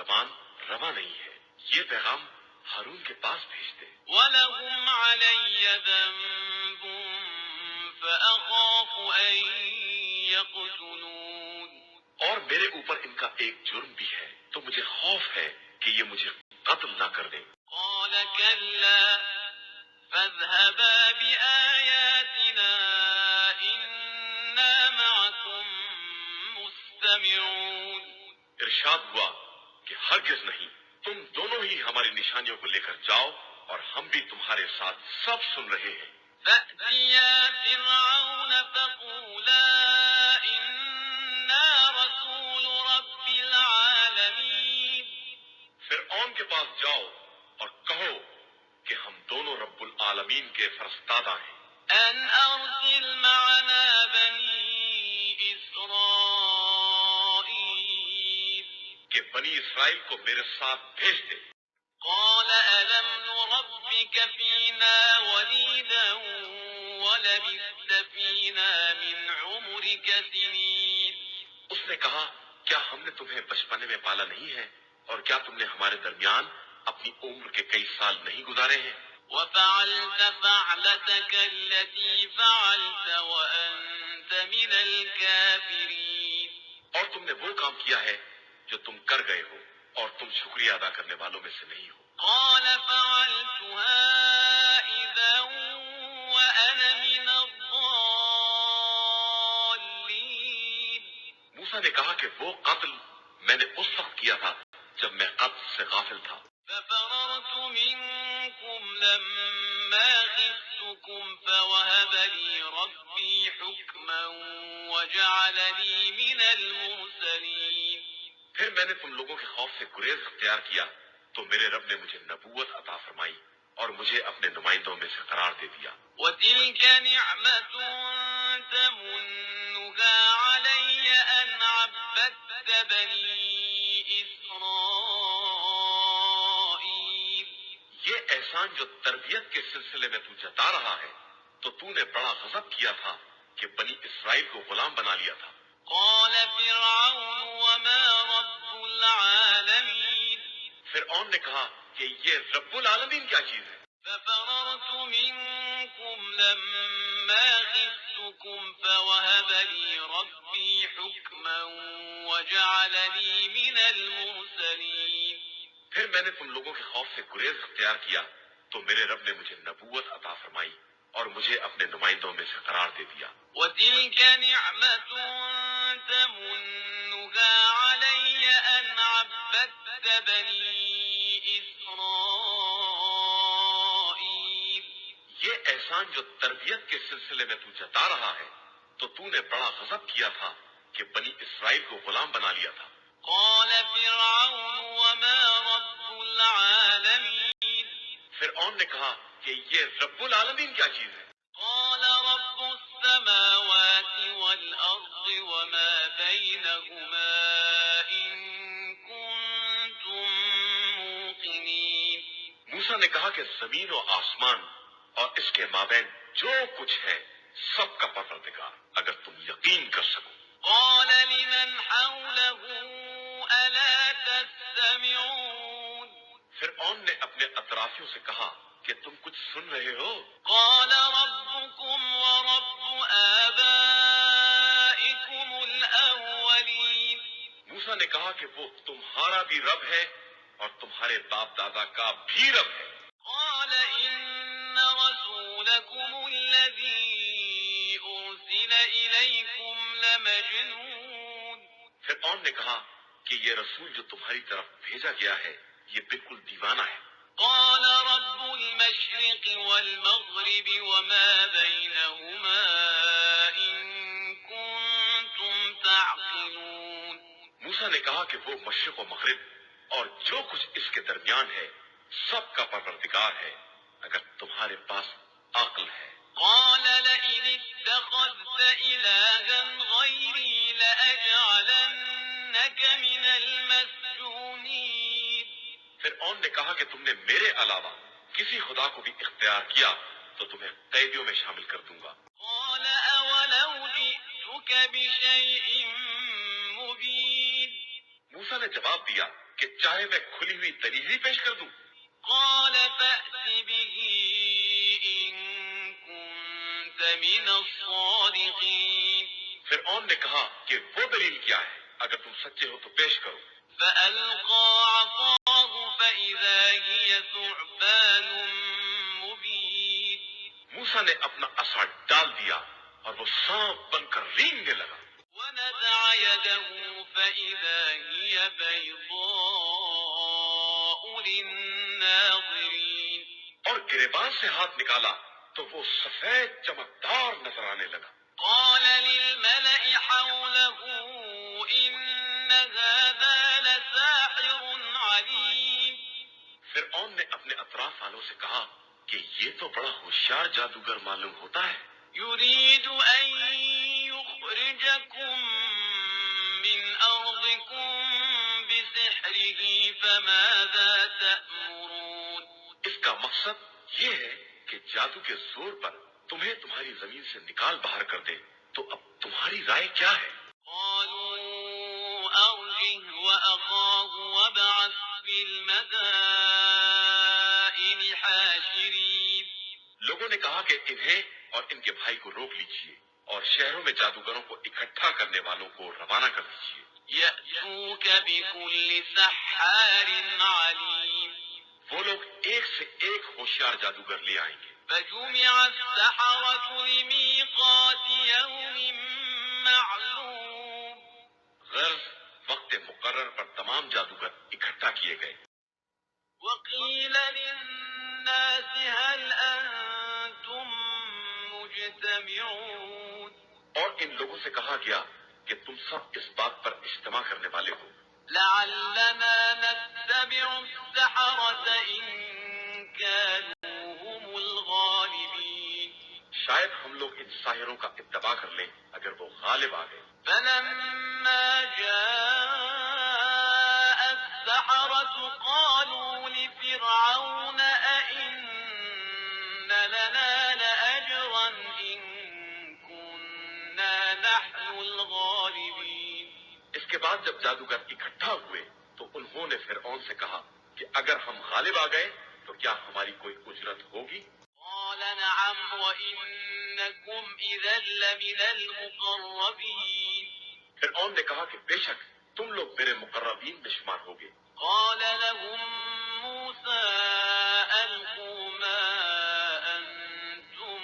زبان روا نہیں ہے، یہ پیغام ہارون کے پاس بھیج دے۔ وَلَهُمْ عَلَيَّ ذَنبٌ فَأَخَافُ أَن يَقْتُلُونِ۔ اور میرے اوپر ان کا ایک جرم بھی ہے تو مجھے خوف ہے کہ یہ مجھے قتل نہ کر دیں۔ قَالَ كَلَّا فَاذْهَبَا بِآيَاتِنَا إِنَّا مَعَكُمْ مُسْتَمِعُونَ۔ ارشاد ہوا کہ ہرگز نہیں، تم دونوں ہی ہماری نشانیوں کو لے کر جاؤ اور ہم بھی تمہارے ساتھ سب سن رہے ہیں۔ فَأْتِيَا فِرْعَوْنَ فَقُولَا إِنَّا رَسُولُ رَبِّ الْعَالَمِينَ۔ فرعون کے پاس جاؤ اور کہو کہ ہم دونوں رب العالمین کے فرستادہ ہیں، أَنْ أَرْسِلْ مَعَنَا بَنِي إِسْرَائِيلَ۔ کہ بنی اسرائیل کو میرے ساتھ بھیج دے۔ قَالَ أَلَمْ نُرَبِّكَ فِينَا وَلِيدًا وَلَبِثْتَ فِينَا مِنْ عُمُرِكَ سِنِينَ۔ اس نے کہا، کیا ہم نے تمہیں بچپنے میں پالا نہیں ہے اور کیا تم نے ہمارے درمیان اپنی عمر کے کئی سال نہیں گزارے ہیں؟ وَفَعَلْتَ فَعْلَتَكَ الَّتِي فَعَلْتَ وَأَنْتَ مِنَ الْكَافِرِينَ۔ اور تم نے وہ کام کیا ہے جو تم کر گئے ہو اور تم شکریہ ادا کرنے والوں میں سے نہیں ہو۔ قَالَ فَعَلْتُهَا إِذًا وَأَنَا مِنَ الضَّالِّينَ۔ موسیٰ نے کہا کہ وہ قتل میں نے اس وقت کیا تھا جب میں قتل سے غافل تھا۔ فَفَرَرْتُ مِنكُمْ لَمَّا خِفْتُكُمْ فَوَهَبَ لِي رَبِّي حُكْمًا وَجَعَلَنِي مِنَ الْمُرْسَلِينَ۔ پھر میں نے تم لوگوں کے خوف سے گریز اختیار کیا تو میرے رب نے مجھے نبوت عطا فرمائی اور مجھے اپنے نمائندوں میں سے قرار دے دیا۔ وَتِلْكَ نِعْمَةٌ تَمُنُّهَا عَلَيَّ أَنْ عَبَّدتَّ بَنِي إِسْرَائِيلَ۔ یہ احسان جو تربیت کے سلسلے میں تو جتا رہا ہے تو تو نے بڑا غضب کیا تھا کہ بنی اسرائیل کو غلام بنا لیا تھا۔ قَالَ فِرْعَوْنُ وَمَا رَبُّ الْعَالَمِينَ۔ فرعون نے کہا کہ یہ رب العالمین کیا چیز ہے؟ فَفَرَرْتُ مِنكُمْ لَمَّا خِفْتُكُمْ فَوَهَبَ لِي رَبِّي حُكْمًا وَجَعَلَنِي مِنَ الْمُرْسَلِينَ۔ پھر میں نے تم لوگوں کے خوف سے گریز اختیار کیا تو میرے رب نے مجھے نبوت عطا فرمائی اور مجھے اپنے نمائندوں میں سے قرار دے دیا۔ وَتِلْكَ نِعْمَةٌ تَمُنُّهَا عَلَيَّ أَنْ عَبَّدتَّ بَنِي إِسْرَائِيلَ۔ یہ احسان جو تربیت کے سلسلے میں تو جتا رہا ہے تو تو نے بڑا غضب کیا تھا کہ بنی اسرائیل کو غلام بنا لیا تھا۔ قَالَ فِرْعَوْنُ وَمَا رَبُّ الْعَالَمِينَ۔ فرعون نے کہا کہ یہ رب العالمین کیا چیز ہے؟ قَالَ رَبُّ السَّمَاوَاتِ وَالْأَرْضِ وَمَا بَيْنَهُمَا إِن كُنتُم مُّوقِنِينَ۔ موسیٰ نے کہا کہ زمین و آسمان اور اس کے مابین جو کچھ ہے سب کا پروردگار اگر تم یقین کر سکو۔ قَالَ لِمَنْ حَوْلَهُ أَلَا تَسْتَمِعُونَ۔ فرعون نے اپنے اطرافیوں سے کہا کہ تم کچھ سن رہے ہو؟ قَالَ رَبُّكُمْ وَرَبُّ آبَائِكُمُ الْأَوَّلِينَ۔ موسیٰ نے کہا کہ وہ تمہارا بھی رب ہے اور تمہارے باپ دادا کا بھی رب ہے۔ قَالَ إِنَّ رَسُولَكُمُ الَّذِي أُرْسِلَ إِلَيْكُمْ لَمَجْنُونٌ۔ فرعون نے کہا کہ یہ رسول جو تمہاری طرف بھیجا گیا ہے یہ بالکل دیوانہ ہے۔ قَالَ رَبُّ الْمَشْرِقِ وَالْمَغْرِبِ وَمَا بَيْنَهُمَا إِن كُنتُمْ تَعْقِلُونَ۔ موسیٰ نے کہا کہ وہ مشرق و مغرب اور جو کچھ اس کے درمیان ہے سب کا پروردگار ہے اگر تمہارے پاس عقل ہے۔ قَالَ لَئِنِ اتَّخَذْتَ إِلَٰهًا غَيْرِي لَأَجْعَلَنَّكَ مِنَ الْمَسْجُونِينَ۔ فرعون نے کہا کہ تم نے میرے علاوہ کسی خدا کو بھی اختیار کیا تو تمہیں قیدیوں میں شامل کر دوں گا۔ قَالَ أَوَلَوْ جِئْتُكَ بِشَيْءٍ مُبِينٍ۔ موسیٰ نے جواب دیا کہ چاہے میں کھلی ہوئی دلیل ہی پیش کر دوں؟ قال فأت به إن كنت من الصادقين فرعون نے کہا کہ وہ دلیل کیا ہے؟ اگر تم سچے ہو تو پیش کرو۔ فألقى عصاه فإذا هي ثعبان مبين موسیٰ نے اپنا عصا ڈال دیا اور وہ سانپ بن کر رینگنے لگا۔ ونزع يده فإذا هي بيضاء للناظرين اور گریبان سے ہاتھ نکالا تو وہ سفید چمکدار نظر آنے لگا۔ قال للملأ حوله إن هذا لساحر عليم فرعون نے اپنے اطراف والوں سے کہا کہ یہ تو بڑا ہوشیار جادوگر معلوم ہوتا ہے۔ يريد أن يخرجكم من أرضكم بسحره فماذا تأمرون اس کا مقصد یہ ہے کہ جادو کے زور پر تمہیں تمہاری زمین سے نکال باہر کر دے، تو اب تمہاری رائے کیا ہے؟ قالوا أرجه وأخاه وابعث في المدائن حاشرين لوگوں نے کہا کہ انہیں اور ان کے بھائی کو روک لیجیے اور شہروں میں جادوگروں کو اکٹھا کرنے والوں کو روانہ کر دیجیے۔ يأتوك بكل سحار عليم وہ لوگ ایک سے ایک ہوشیار جادوگر لے آئیں گے۔ فجمع السحرة لميقات يوم معلوم غرض وقت مقرر پر تمام جادوگر اکٹھا کیے گئے۔ وقيل للناس هل أنتم مجتمعون اور ان لوگوں سے کہا گیا کہ تم سب اس بات پر اجتماع کرنے والے ہو لعلنا نتبع السحرة إن كانوا هم الغالبين شاید ہم لوگ ان ساحروں کا اتباع کر لیں اگر وہ غالب آ گئے۔ فلما جاء السحرة قالوا لفرعون أئن لنا لأجرا إن كنا نحن الغالبين اس کے بعد جب جادوگر اکٹھا ہوئے تو انہوں نے فرعون سے کہا کہ اگر ہم غالب آ گئے تو کیا ہماری کوئی اجرت ہوگی؟ قال نعم وإنكم إذا لمن المقربين فرعون نے کہا کہ بے شک تم لوگ میرے مقربین میں شمار ہوگے۔ قال لهم موسى ألقوا ما أنتم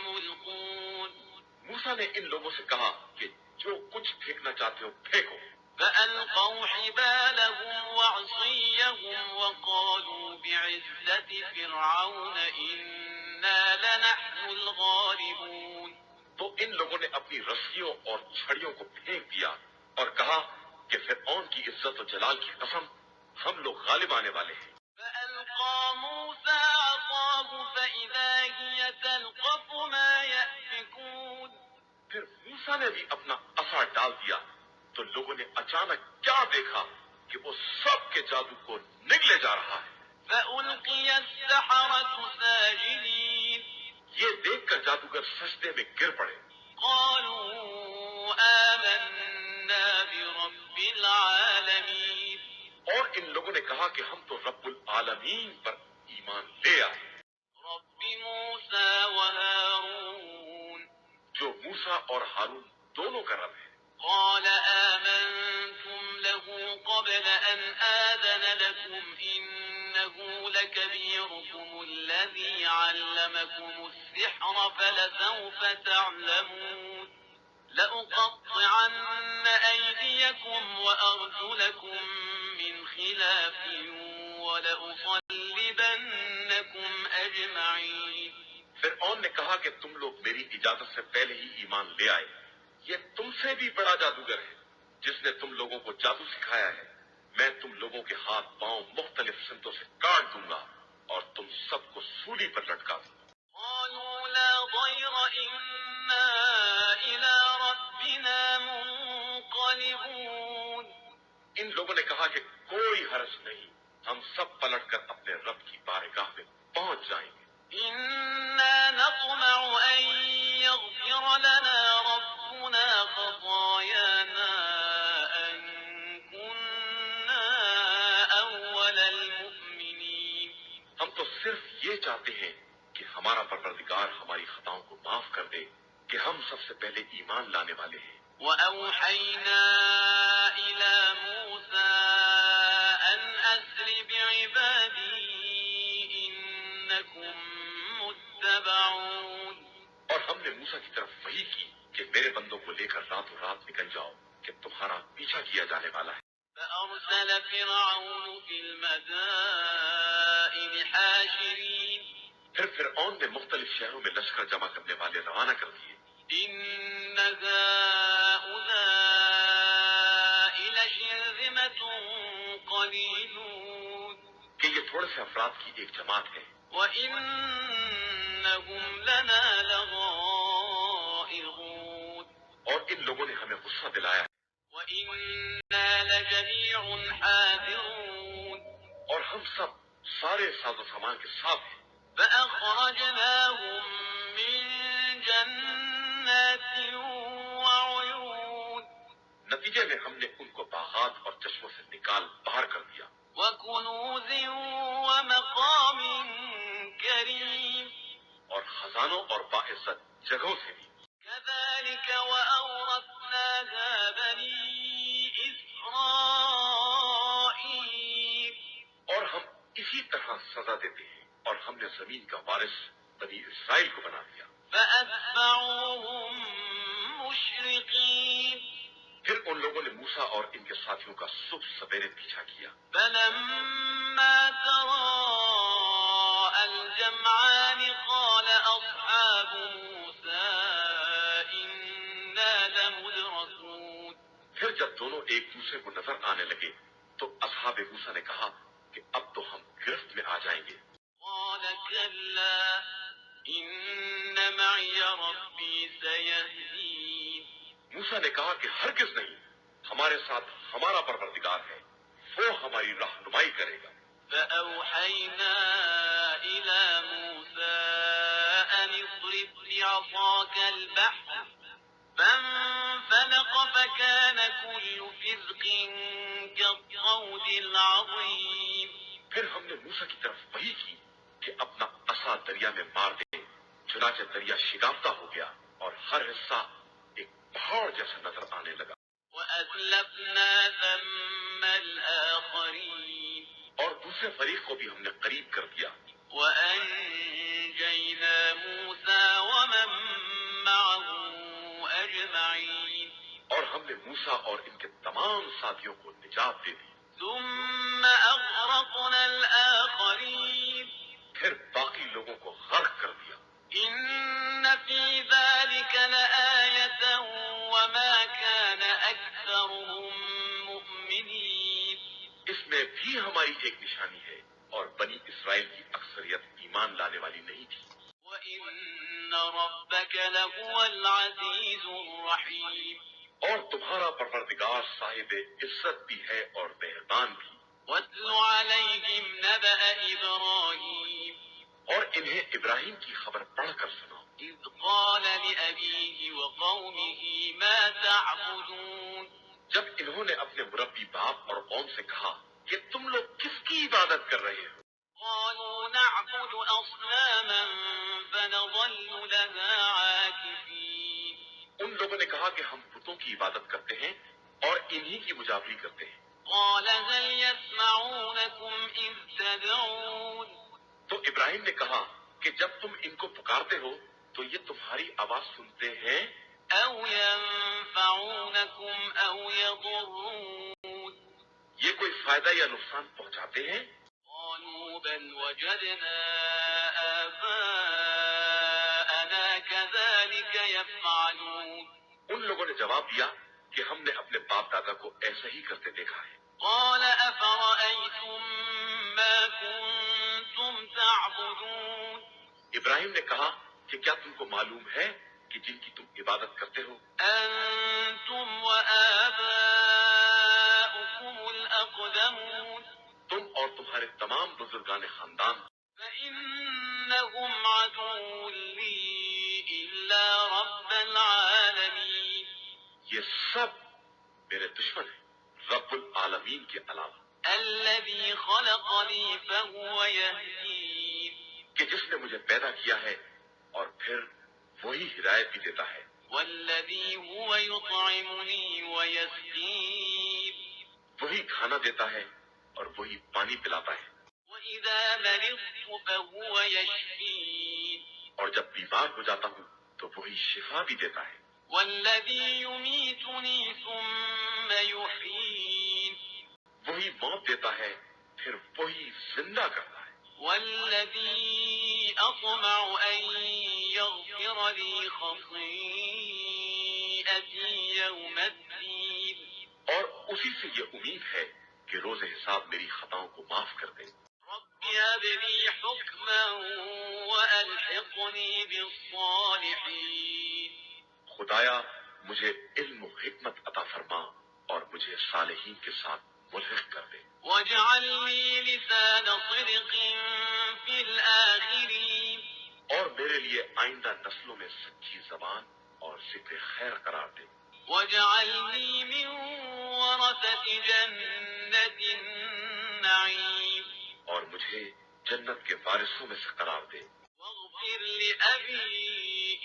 ملقون موسیٰ نے ان لوگوں سے کہا کہ جو کچھ پھینکنا چاہتے ہو پھینکو۔ فألقوا حبالهم وعصيهم وقالوا بعزة فرعون إنا لنحن الغالبون تو ان لوگوں نے اپنی رسیوں اور چھڑیوں کو پھینک دیا اور کہا کہ فرعون کی عزت و جلال کی قسم ہم لوگ غالب آنے والے ہیں۔ فألقى موسى عصاه فإذا هي تلقف ما يأفكون پھر موسیٰ نے بھی اپنا عصا ڈال دیا تو لوگوں نے اچانک کیا دیکھا کہ وہ سب کے جادو کو نگلے جا رہا ہے۔ فألقي السحرة ساجدين یہ دیکھ کر جادوگر سجدے میں گر پڑے۔ قالوا آمنا برب العالمين اور ان لوگوں نے کہا کہ ہم تو رب العالمین پر ایمان لے آئے، رب موسى وهارون جو موسیٰ اور ہارون دونوں کا رب ہے۔ قال آمنتم له قبل أن آذن لكم إنه لكبيركم الذي علمكم السحر فلسوف تعلمون لأقطعن أيديكم وأرجلكم من خلاف ولأصلبنكم أجمعين فرعون نے کہا کہ تم لوگ میری اجازت سے پہلے ہی ایمان لے آئے، یہ تم سے بھی بڑا جادوگر ہے جس نے تم لوگوں کو جادو سکھایا ہے۔ میں تم لوگوں کے ہاتھ پاؤں مختلف سمتوں سے کاٹ دوں گا اور تم سب کو سولی پر لٹکا دوں گا۔ قالوا لا ضير إنا إلى ربنا منقلبون ان لوگوں نے کہا کہ کوئی حرج نہیں، ہم سب پلٹ کر اپنے رب کی بارگاہ میں پہنچ جائیں گے۔ إنا نطمع أن يغفر لنا ربنا خطايانا أن كنا چاہتے ہیں کہ ہمارا پروردگار ہماری خطاؤں کو معاف کر دے کہ ہم سب سے پہلے ایمان لانے والے ہیں۔ وَأَوْحَيْنَا إِلَى مُوسَىٰ أَنْ أَسْرِ بِعِبَادِي إِنَّكُمْ مُتَّبَعُونَ۔ اور ہم نے موسیٰ کی طرف وحی کی کہ میرے بندوں کو لے کر راتوں رات نکل جاؤ کہ تمہارا پیچھا کیا جانے والا ہے۔ فَأَرْسَلَ فِرْعَوْنُ فِي الْمَدَائِنِ حَاشِرِينَ۔ پھر فرعون نے مختلف شہروں میں لشکر جمع کرنے والے روانہ کر دیے۔ إِنَّ هَٰؤُلَاءِ لَشِرْذِمَةٌ قَلِيلُونَ کہ یہ تھوڑے سے افراد کی ایک جماعت ہے، وَإِنَّهُمْ لَنَا لَغَائِظُونَ اور ان لوگوں نے ہمیں غصہ دلایا ہے، وَإِنَّا لَجَمِيعٌ حَاذِرُونَ۔ اور ہم سب سارے ساز و سامان کے ساتھ ہیں۔ فَأَخْرَجْنَاهُم مِّن جَنَّاتٍ وَعُيُونٍ۔ نتیجے میں ہم نے ان کو باغات اور چشموں سے نکال باہر کر دیا، وَكُنُوزٍ وَمَقَامٍ كَرِيمٍ۔ اور خزانوں اور باعزت جگہوں سے بھی۔ كَذَلِكَ وَأَوْرَثْنَاهَا بَنِي إِسْرَائِيلَ۔ اور ہم اسی طرح سزا دیتے ہیں، اور ہم نے زمین کا وارث بنی اسرائیل کو بنا دیا۔ فَأَتْبَعُوهُم مُّشْرِقِينَ۔ پھر ان لوگوں نے موسیٰ اور ان کے ساتھیوں کا صبح سویرے پیچھا کیا۔ فَلَمَّا تَرَاءَى الْجَمْعَانِ قَالَ أَصْحَابُ مُوسَىٰ إِنَّا لَمُدْرَكُونَ۔ پھر جب دونوں ایک دوسرے کو نظر آنے لگے تو اصحاب موسیٰ نے کہا کہ اب تو ہم گرفت میں آ جائیں گے۔ قَالَ كَلَّا إِنَّ مَعِيَ رَبِّي سَيَهْدِينِ۔ موسیٰ نے کہا کہ ہرگز نہیں، ہمارے ساتھ ہمارا پروردگار ہے، وہ ہماری رہنمائی کرے گا۔ فَأَوْحَيْنَا إِلَى مُوسَىٰ أَنِ اضْرِب بِّعَصَاكَ الْبَحْرَ فَانفَلَقَ فَكَانَ كُلُّ فِرْقٍ كَالطَّوْدِ الْعَظِيمِ۔ پھر ہم نے موسیٰ کی طرف وحی کی کہ اپنا عصا دریا میں مار دے، چنانچہ دریا شگافتہ ہو گیا اور ہر حصہ ایک پہاڑ جیسا نظر آنے لگا۔ وَأَزْلَفْنَا ثَمَّ الْآخَرِينَ۔ اور دوسرے فریق کو بھی ہم نے قریب کر دیا۔ وَأَنجَيْنَا مُوسَىٰ وَمَن مَّعَهُ أَجْمَعِينَ۔ اور ہم نے موسیٰ اور ان کے تمام ساتھیوں کو نجات دے دی۔ ثُمَّ أَغْرَقْنَا الْآخَرِينَ۔ پھر باقی لوگوں کو غرق کر دیا۔ إِنَّ فِي ذَلِكَ لَآيَةً وَمَا كَانَ أَكْثَرُهُم مُّؤْمِنِينَ۔ اس میں بھی ہماری ایک نشانی ہے، اور بنی اسرائیل کی اکثریت ایمان لانے والی نہیں تھی۔ وَإِنَّ رَبَّكَ لَهُوَ الْعَزِيزُ الرَّحِيمُ۔ اور تمہارا پروردگار صاحب عزت بھی ہے اور مہربان بھی۔ وَاتْلُ عَلَيْهِمْ نَبَأَ إِبْرَاهِيمَ۔ اور انہیں ابراہیم کی خبر پڑھ کر سناؤ۔ إِذْ قَالَ لِأَبِيهِ وَقَوْمِهِ مَا تَعْبُدُونَ۔ جب انہوں نے اپنے مربی باپ اور قوم سے کہا کہ تم لوگ کس کی عبادت کر رہے ہو؟ قَالُوا نَعْبُدُ أَصْنَامًا فَنَظَلُّ لَهَا عَاكِفِينَ۔ ان لوگوں نے کہا کہ ہم بتوں کی عبادت کرتے ہیں اور انہی کی مجابری کرتے ہیں۔ قَالَ هَلْ يَسْمَعُونَكُمْ إِذْ تَدْعُونَ۔ تو ابراہیم نے کہا کہ جب تم ان کو پکارتے ہو تو یہ تمہاری آواز سنتے ہیں؟ أَوْ يَنفَعُونَكُمْ أَوْ يَضُرُّونَ۔ یہ کوئی فائدہ یا نقصان پہنچاتے ہیں؟ قَالُوا بَلْ وَجَدْنَا آبَاءَنَا كَذَلِكَ يَفْعَلُونَ۔ ان لوگوں نے جواب دیا کہ ہم نے اپنے باپ دادا کو ایسا ہی کرتے دیکھا ہے۔ قَالَ أَفَرَأَيْتُم مَّا كُنتُمْ تَعْبُدُونَ۔ ابراہیم نے کہا کہ کیا تم کو معلوم ہے کہ جن کی تم عبادت کرتے ہو؟ أَنتُمْ وَآبَاؤُكُمُ الْأَقْدَمُونَ۔ تم اور تمہارے تمام بزرگان خاندان فَإِنَّهُمْ عَدُوٌّ لِّي إِلَّا رَبَّ الْعَالَمِينَ۔ یہ سب میرے دشمن ہیں، رب العالمین کے علاوہ۔ الَّذِي خَلَقَنِي فَهُوَ يَهْدِينِ۔ کہ جس نے مجھے پیدا کیا ہے اور پھر وہی ہدایت بھی دیتا ہے. والذي هو يطعمني ويسقين وہی کھانا دیتا ہے اور وہی پانی پلاتا ہے. وإذا مرضت فهو يشفين اور جب بیمار ہو جاتا ہوں تو وہی شفا بھی دیتا ہے. والذي يميتني ثم يحيين وہی موت دیتا ہے پھر وہی زندہ کرتا ہے. والذي أطمع أن يغفر لي خطيئتي يوم الدين اور اسی سے یہ امید ہے کہ روز حساب میری خطاؤں کو معاف کر دے. رب هب لي حكما وألحقني بالصالحين خدایا مجھے علم و حکمت عطا فرما اور مجھے صالحین کے ساتھ ملحق کر دے. واجعل لي لسان صدق في الآخرين اور میرے لیے آئندہ نسلوں میں سچی زبان اور ذکر خیر قرار دے. واجعلني من ورثة جنة النعيم اور مجھے جنت کے وارثوں میں سے قرار دے. واغفر لأبي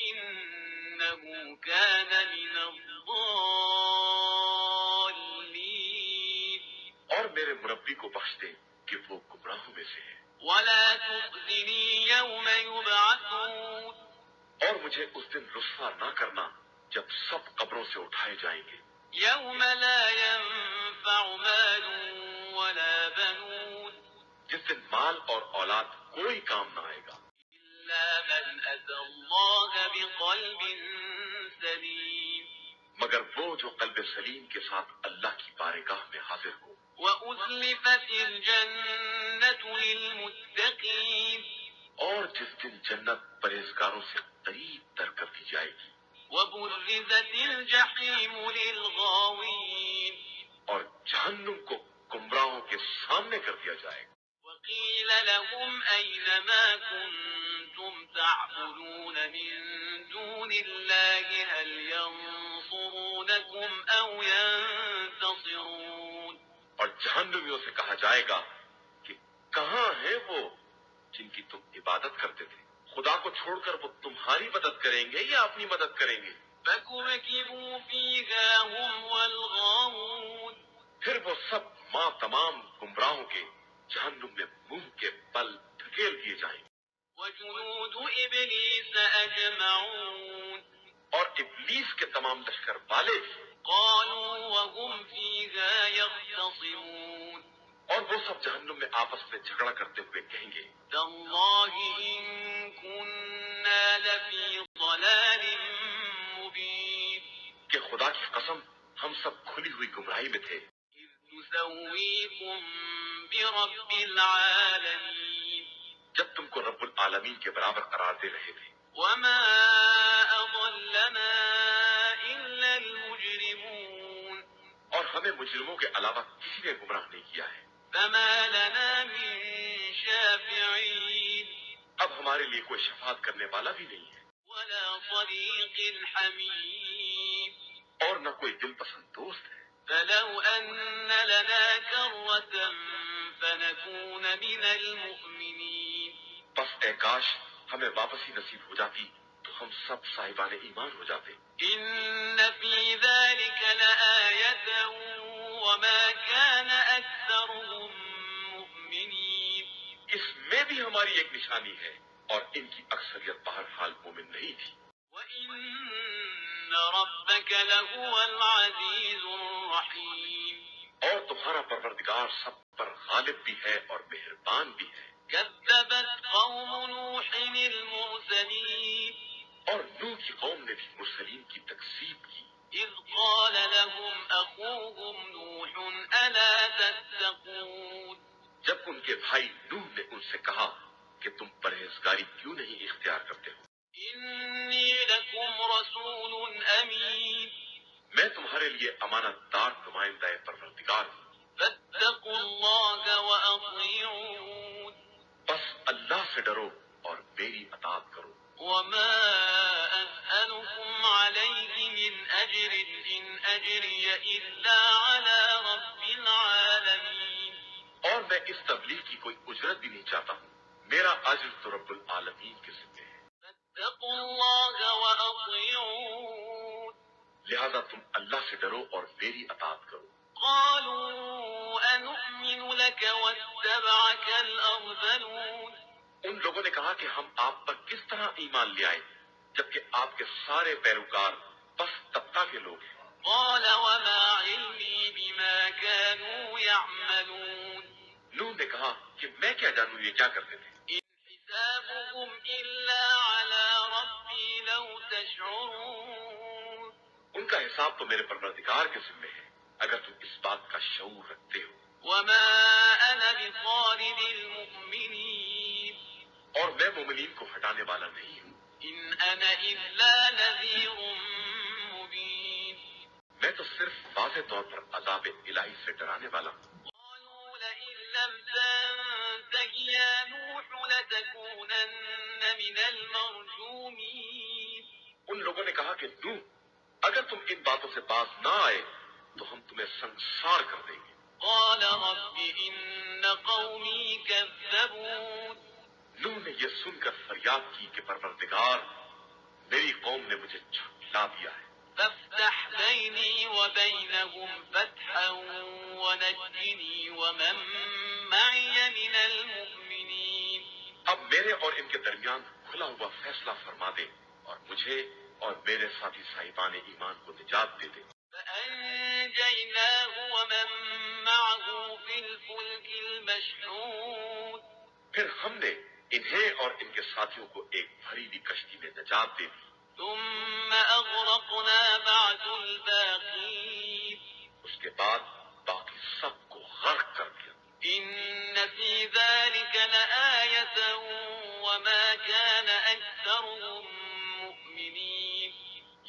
إنه كان من الضالين اور میرے مربی کو بخش دے کہ وہ گمراہوں میں سے ہے. ولا تخزني يوم يبعثون اور مجھے اس دن رسوا نہ کرنا جب سب قبروں سے اٹھائے جائیں گے. يوم لا ينفع مال ولا بنون جس دن مال اور اولاد کوئی کام نہ آئے گا إلا من أتى الله بقلب سليم مگر وہ جو قلب سلیم کے ساتھ اللہ کی بارگاہ میں حاضر ہو. وأزلفت الجنة للمتقين اور جس دن جنت پرہیزگاروں سے قریب تر کر دی جائے گی. وبرزت الجحيم للغاوين اور جہنم کو گمراہوں کے سامنے کر دیا جائے گا. وقيل لهم أين ما كنتم تعبدون من دون الله هل ينصرونكم أو ينتصرون اور جہنمیوں سے کہا جائے گا کہ کہاں ہیں وہ جن کی تم عبادت کرتے تھے؟ خدا کو چھوڑ کر وہ تمہاری مدد کریں گے یا اپنی مدد کریں گے؟ فكبكبوا فيها هم والغاوون پھر وہ سب ماں تمام گمراہوں کے جہنم میں منہ کے بل دھکیل دیے جائیں گے. وجنود إبليس أجمعون اور ابلیس کے تمام لشکر والے بھی. قالوا وهم فيها يختصمون اور وہ سب جہنم میں آپس میں جھگڑا کرتے ہوئے کہیں گے تالله إن كنا لفي ضلال مبين کہ خدا کی قسم ہم سب کھلی ہوئی گمراہی میں تھے إذ نسويكم برب العالمين جب تم کو رب العالمین کے برابر قرار دے رہے تھے. وما أضلنا إلا المجرمون اور ہمیں مجرموں کے علاوہ کسی نے گمراہ نہیں کیا ہے. فما لنا من شافعين اب ہمارے لیے کوئی شفاعت کرنے والا بھی نہیں ہے ولا صديق حميم اور نہ کوئی دل پسند دوست ہے. فلو أن لنا كرة فنكون من المؤمنين بس اے کاش ہمیں واپسی نصیب ہو جاتی تو ہم سب صاحبان ایمان ہو جاتے. إن في ذلك لآية وما كان أكثرهم مؤمنين اس میں بھی ہماری ایک نشانی ہے اور ان کی اکثریت بہرحال مومن نہیں تھی. وإن ربك لهو العزيز الرحيم اور تمہارا پروردگار سب پر غالب بھی ہے اور مہربان بھی ہے. كذبت قوم نوح المرسلين اور نوح کی قوم نے بھی مرسلین کی تکذیب کی. إذ قال لهم أخوهم نوح ألا تتقون جب ان کے بھائی نوح نے ان سے کہا کہ تم پرہیزگاری کیوں نہیں اختیار کرتے ہو؟ إني لكم رسول أمين میں تمہارے لیے امانت دار نمائندہ پروردگار ہوں. فاتقوا الله وأطيعون بس اللہ سے ڈرو اور میری اطاعت کرو. وما أسألكم عليه من أجر إن أجري إلا على رب العالمين اور میں اس تبلیغ کی کوئی اجرت بھی نہیں چاہتا ہوں. میرا اجر تو رب فاتقوا الله وأطيعون لہذا تم اللہ سے ڈرو اور میری اطاعت کرو۔ قالوا أنؤمن لك واتبعك الأرذلون ان لوگوں نے کہا کہ ہم آپ پر کس طرح ایمان لے آئے جبکہ آپ کے سارے پیروکار بس طبقہ کے لوگ ہیں۔ قال وما علمي بما كانوا يعملون نوح نے کہا کہ میں کیا جانوں یہ کیا کرتے تھے، إن حسابهم إلا على ربي لو تشعرون ان کا حساب تو میرے پروردگار کے ذمے ہے اگر تم اس بات کا شعور رکھتے ہو۔ وما أنا بطارد المؤمنين اور میں مومنین کو ہٹانے والا نہیں ہوں، إن أنا إلا نذير مبين میں تو صرف واضح طور پر عذاب الہی سے ڈرانے والا ہوں۔ قالوا لئن لم تنته يا نوح لتكونن من المرجومين ان لوگوں نے کہا کہ نوح اگر تم ان باتوں سے باز نہ آئے تو ہم تمہیں سنسار کر دیں گے۔ قال رب إن قومي كذبون نوح نے یہ سن کر فریاد کی کہ پروردگار میری قوم نے مجھے جھٹلا دیا ہے، فافتح بيني وبينهم فتحا ونجني ومن معي من المؤمنين اب میرے اور ان کے درمیان کھلا ہوا فیصلہ فرما دے اور مجھے اور میرے ساتھی صاحبان ایمان کو نجات دے دے۔ فأنجيناه ومن معه في الفلك المشحون پھر ہم نے انہیں اور ان کے ساتھیوں کو ایک بھری ہوئی کشتی میں نجات دے دی، ثم أغرقنا بعد الباقين اس کے بعد باقی سب کو غرق کر دیا۔ إن في ذلك لآية وما كان أكثرهم مؤمنين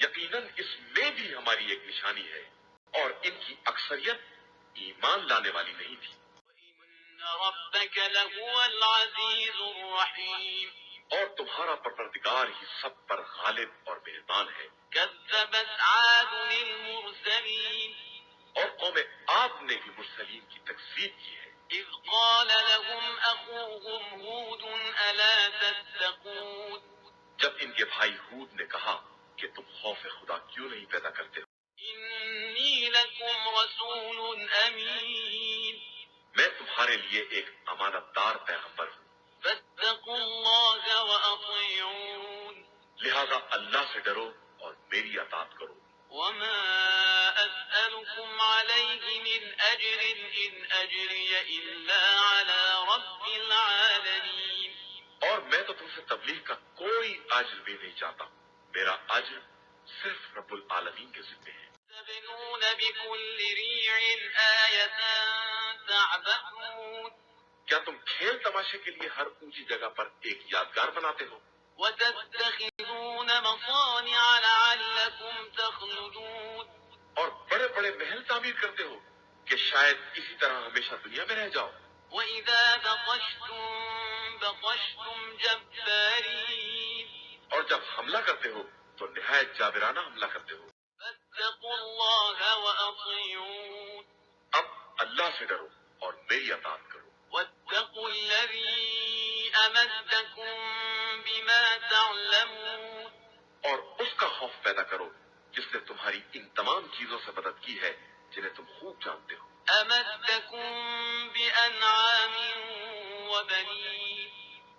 یقیناً اس میں بھی ہماری ایک نشانی ہے اور ان کی اکثریت ایمان لانے والی نہیں تھی، وإن ربك لهو العزيز الرحيم اور تمہارا پروردگار ہی سب پر غالب اور مہربان ہے۔ كذبت عاد المرسلين اور قوم عاد نے بھی مرسلین کی تکذیب کی ہے، إذ قال لهم أخوهم هود ألا تتقون جب ان کے بھائی ہود نے کہا کہ تم خوف خدا کیوں نہیں پیدا کرتے ہو، إني لكم رسول أمين میں تمہارے لیے ایک امانت دار پیغمبر ہوں، فاتقوا الله وأطيعون لہذا اللہ سے ڈرو اور میری اطاعت کرو۔ وما أسألكم عليه من أجر إن أجري إلا على رب العالمين اور میں تو تم سے تبلیغ کا کوئی اجر بھی نہیں چاہتا، میرا اجر صرف رب العالمین کے ذمے ہے۔ تبنون بكل ريع آية تعبثون کیا تم کھیل تماشے کے لیے ہر اونچی جگہ پر ایک یادگار بناتے ہو وتتخذون مصانع لعلكم تخلدون اور بڑے بڑے محل تعمیر کرتے ہو کہ شاید اسی طرح ہمیشہ دنیا میں رہ جاؤ، وإذا بطشتم جبارين اور جب حملہ کرتے ہو تو نہایت جابرانہ حملہ کرتے ہو۔ فاتقوا الله وأطيعون اب اللہ سے ڈرو اور میری اطاعت کرو، واتقوا الذي أمدكم بما تعلمون اور اس کا خوف پیدا کرو جس نے تمہاری ان تمام چیزوں سے مدد کی ہے جنہیں تم خوب جانتے ہو۔ أمدكم بأنعام وبنين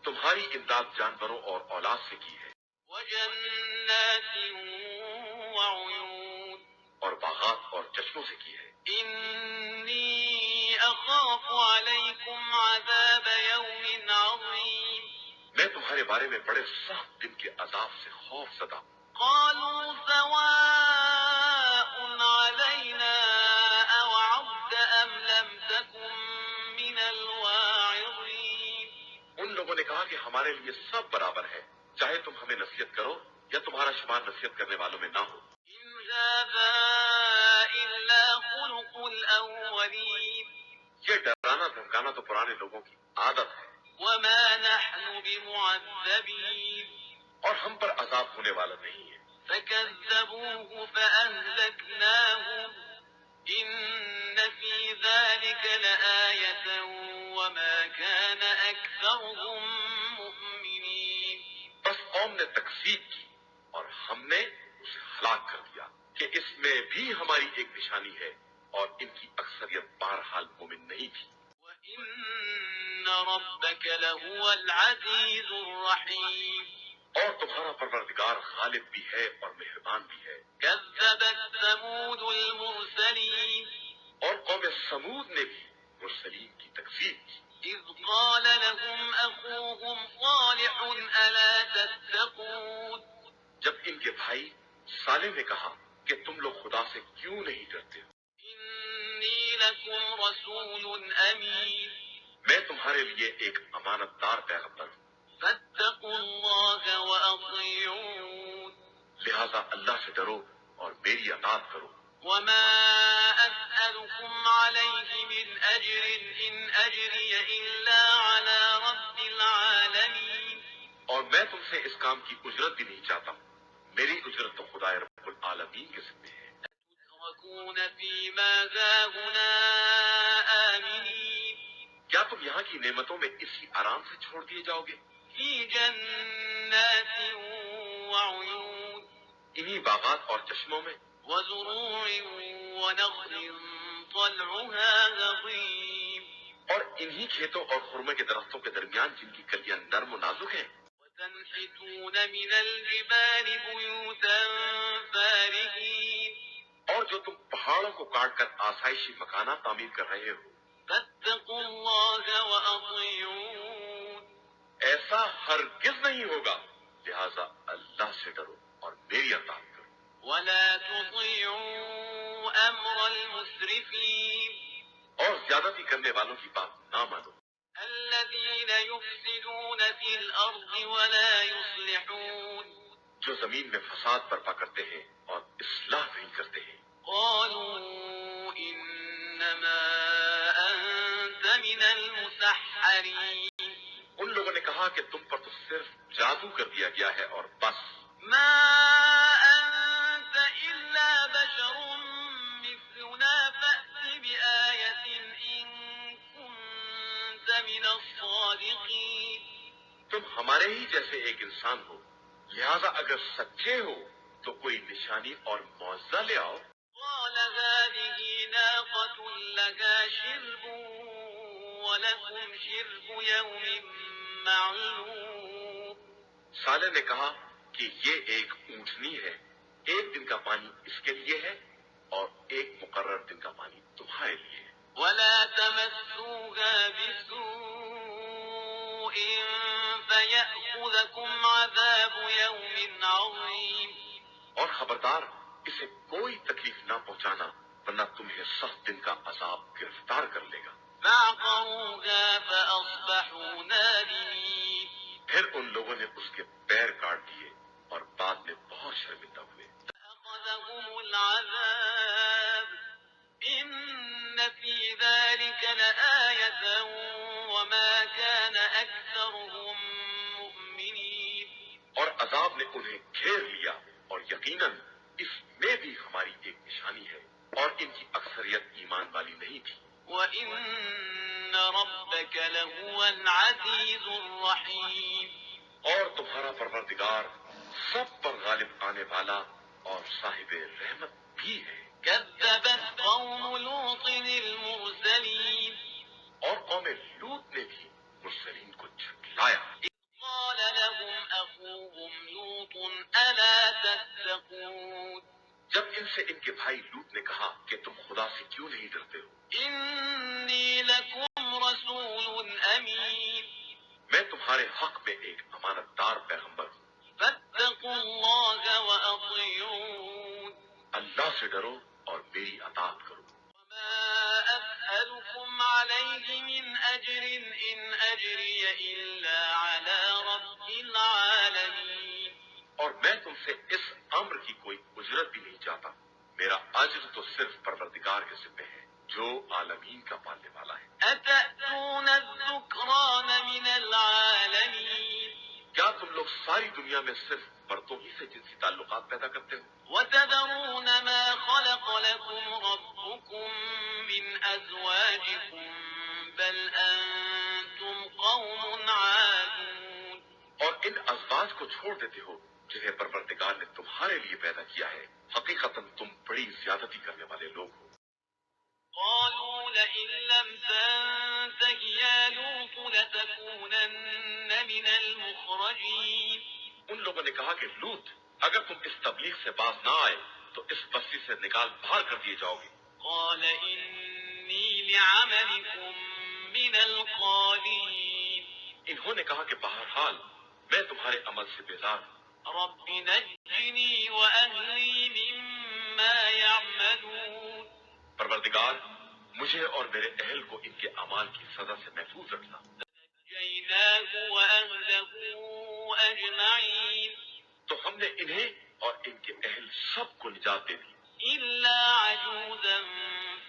تمہاری امداد جانوروں اور اولاد سے کی ہے، وجنات وعيون اور باغات اور چشموں سے کی ہے۔ إني أخاف عليكم عذاب يوم عظيم میں تمہارے بارے میں بڑے سخت دن کے عذاب سے خوف زدہ ہوں۔ قالوا سواء علينا أوعظت أم لم تكن من الواعظين ان لوگوں نے کہا کہ ہمارے لیے سب برابر ہے، چاہے تم ہمیں نصیحت کرو یا تمہارا شمار نصیحت کرنے والوں میں نہ ہو۔ إن هذا إلا خلق الأولين یہ ڈرانا دھمکانا تو پرانے لوگوں کی عادت ہے، وما نحن بمعذبين اور ہم پر عذاب ہونے والا نہیں ہے۔ فكذبوه فأهلكناهم إن في ذلك لآية وما كان أكثرهم مؤمنين بس قوم نے تکذیب کی اور ہم نے اسے ہلاک کر دیا کہ اس میں بھی ہماری ایک نشانی ہے، اور ان کی اکثریت بہرحال مومن نہیں تھی۔ وَإِنَّ رَبَّكَ لَهُوَ الْعَزِيزُ الرَّحِيمُ اور تمہارا پروردگار غالب بھی ہے اور مہربان بھی ہے۔ كذبت ثمود المرسلين اور قوم سمود نے بھی مرسلین کی تکذیب کی، إذ قال لهم أخوهم صالح ألا تتقون جب ان کے بھائی صالح نے کہا کہ تم لوگ خدا سے کیوں نہیں ڈرتے ہو؟ إني لكم رسول أمين میں تمہارے لیے ایک امانت دار پیغمبر ہوں، فاتقوا الله وأطيعون لہذا اللہ سے ڈرو اور میری اطاعت کرو۔ وما أسألكم عليه من أجر إن أجري إلا على رب العالمين اور میں تم سے اس کام کی اجرت بھی نہیں چاہتا ہوں، میری اجرت تو خدا رب العالمین کے ذمہ ہے۔ تتركون فيما هاهنا آمنين کیا تم یہاں کی نعمتوں میں اسی آرام سے چھوڑ دیے جاؤ گے؟ في جنات وعيون انہی باغات اور چشموں میں، وزروع ونخل طلعها هضيم اور انہی کھیتوں اور خرمے کے درختوں کے درمیان جن کی کلیاں نرم و نازک ہیں، وتنحتون من الجبال بيوتا فارهين اور جو تم پہاڑوں کو کاٹ کر آسائشی مکانات تعمیر کر رہے ہو۔ فاتقوا الله وأطيعون ایسا ہرگز نہیں ہوگا، لہذا اللہ سے ڈرو اور میری اطاعت کرو۔ ولا تطيعوا أمر المسرفين اور زیادتی کرنے والوں کی بات نہ مانو، الذين يفسدون في الأرض ولا يصلحون جو زمین میں فساد برپا کرتے ہیں اور اصلاح نہیں کرتے ہیں۔ قالوا إنما أنت من المسحرين ان لوگوں نے کہا کہ تم پر تو صرف جادو کر دیا گیا ہے اور بس۔ ما أنت إلا بشر مثلنا فأت بآية إن كنت من الصادقين تم ہمارے ہی جیسے ایک انسان ہو، لہذا اگر سچے ہو تو کوئی نشانی اور معجزہ لے آؤ۔ قال هذه ناقة لها شرب ولكم شرب يوم معلوم صالح نے کہا کہ یہ ایک اونٹنی ہے، ایک دن کا پانی اس کے لیے ہے اور ایک مقرر دن کا پانی تمہارے لیے ہے۔ ولا تمسوها بسوء فيأخذكم عذاب يوم عظيم اور خبردار اسے کوئی تکلیف نہ پہنچانا، ورنہ تمہیں سخت دن کا عذاب گرفتار کر لے گا۔ فعقروها فأصبحوا نادمين پھر ان لوگوں نے اس کے پیر کاٹ دیے اور بعد میں بہت شرمندہ ہوئے۔ فأخذهم العذاب إن في ذلك لآية وما كان أكثرهم مؤمنين اور عذاب نے انہیں گھیر لیا، اور یقیناً اس میں بھی ہماری ایک نشانی ہے، اور ان کی اکثریت ایمان والی نہیں تھی۔ وإن ربك لهو العزيز الرحيم اور تمہارا پروردگار سب پر غالب آنے والا اور صاحب رحمت بھی ہے۔ كذبت قوم لوط المرسلين اور قوم لوط نے بھی مرسلین کو جھٹلایا، قال لهم أخوهم لوط ألا تتقون جب ان سے ان کے بھائی لوط نے کہا کہ تم خدا سے کیوں نہیں ڈرتے ہو؟ إني لكم رسول أمين میں تمہارے حق میں ایک امانت دار پیغمبر ہوں، فاتقوا الله وأطيعون اللہ سے ڈرو اور میری اطاعت کرو۔ وما أسألكم عليه من أجر إن أجري إلا على رب العالمين اور میں تم سے اس امر کی کوئی اجرت بھی نہیں چاہتا، میرا اجر تو صرف پروردگار کے ذمہ ہے جو عالمین کا پالنے والا ہے۔ أتأتون الذكران من العالمين کیا تم لوگ ساری دنیا میں صرف مردوں ہی سے جنسی تعلقات پیدا کرتے ہو، وتذرون ما خلق لكم ربكم من أزواجكم بل أنتم قوم عادون اور ان ازواج کو چھوڑ دیتے ہو جنہیں پروردگار نے تمہارے لیے پیدا کیا ہے، حقیقتاً تم بڑی زیادتی کرنے والے لوگ ہو۔ قالوا لئن لم تنته يا لوط لتكونن من المخرجين۔ ان لوگوں نے کہا کہ لوط، اگر تم اس تبلیغ سے باز نہ آئے تو اس بستی سے نکال باہر کر دیے جاؤ گے۔ قال إني لعملكم من القالين۔ انہوں نے کہا کہ بہرحال میں تمہارے عمل سے بیزار ہوں۔ رب نجني وأهلي مما يعملون۔ پروردگار، مجھے اور میرے اہل کو ان کے اعمال کی سزا سے محفوظ رکھنا۔ نجيناه وأهله أجمعين۔ تو ہم نے انہیں اور ان کے اہل سب کو نجات دے دی، إلا عجوزا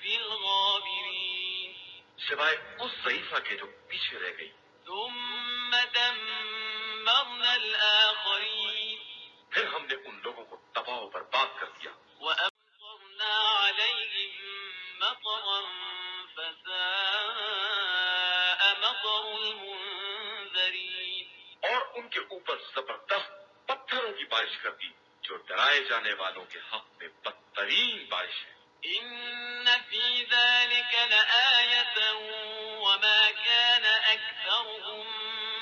في الغابرين۔ سوائے اس ضعیفہ کے جو پیچھے رہ گئی۔ ثم دمرنا الآخرين۔ پھر ہم نے ان لوگوں کو تباہ و برباد کر دیا، وأمطرنا عليهم مطرا فساء مطر المنذرين۔ اور ان کے اوپر زبردست پتھروں کی بارش کر دی جو ڈرائے جانے والوں کے حق میں بدترین بارش ہے۔ إن في ذلك لآية وما كان أكثرهم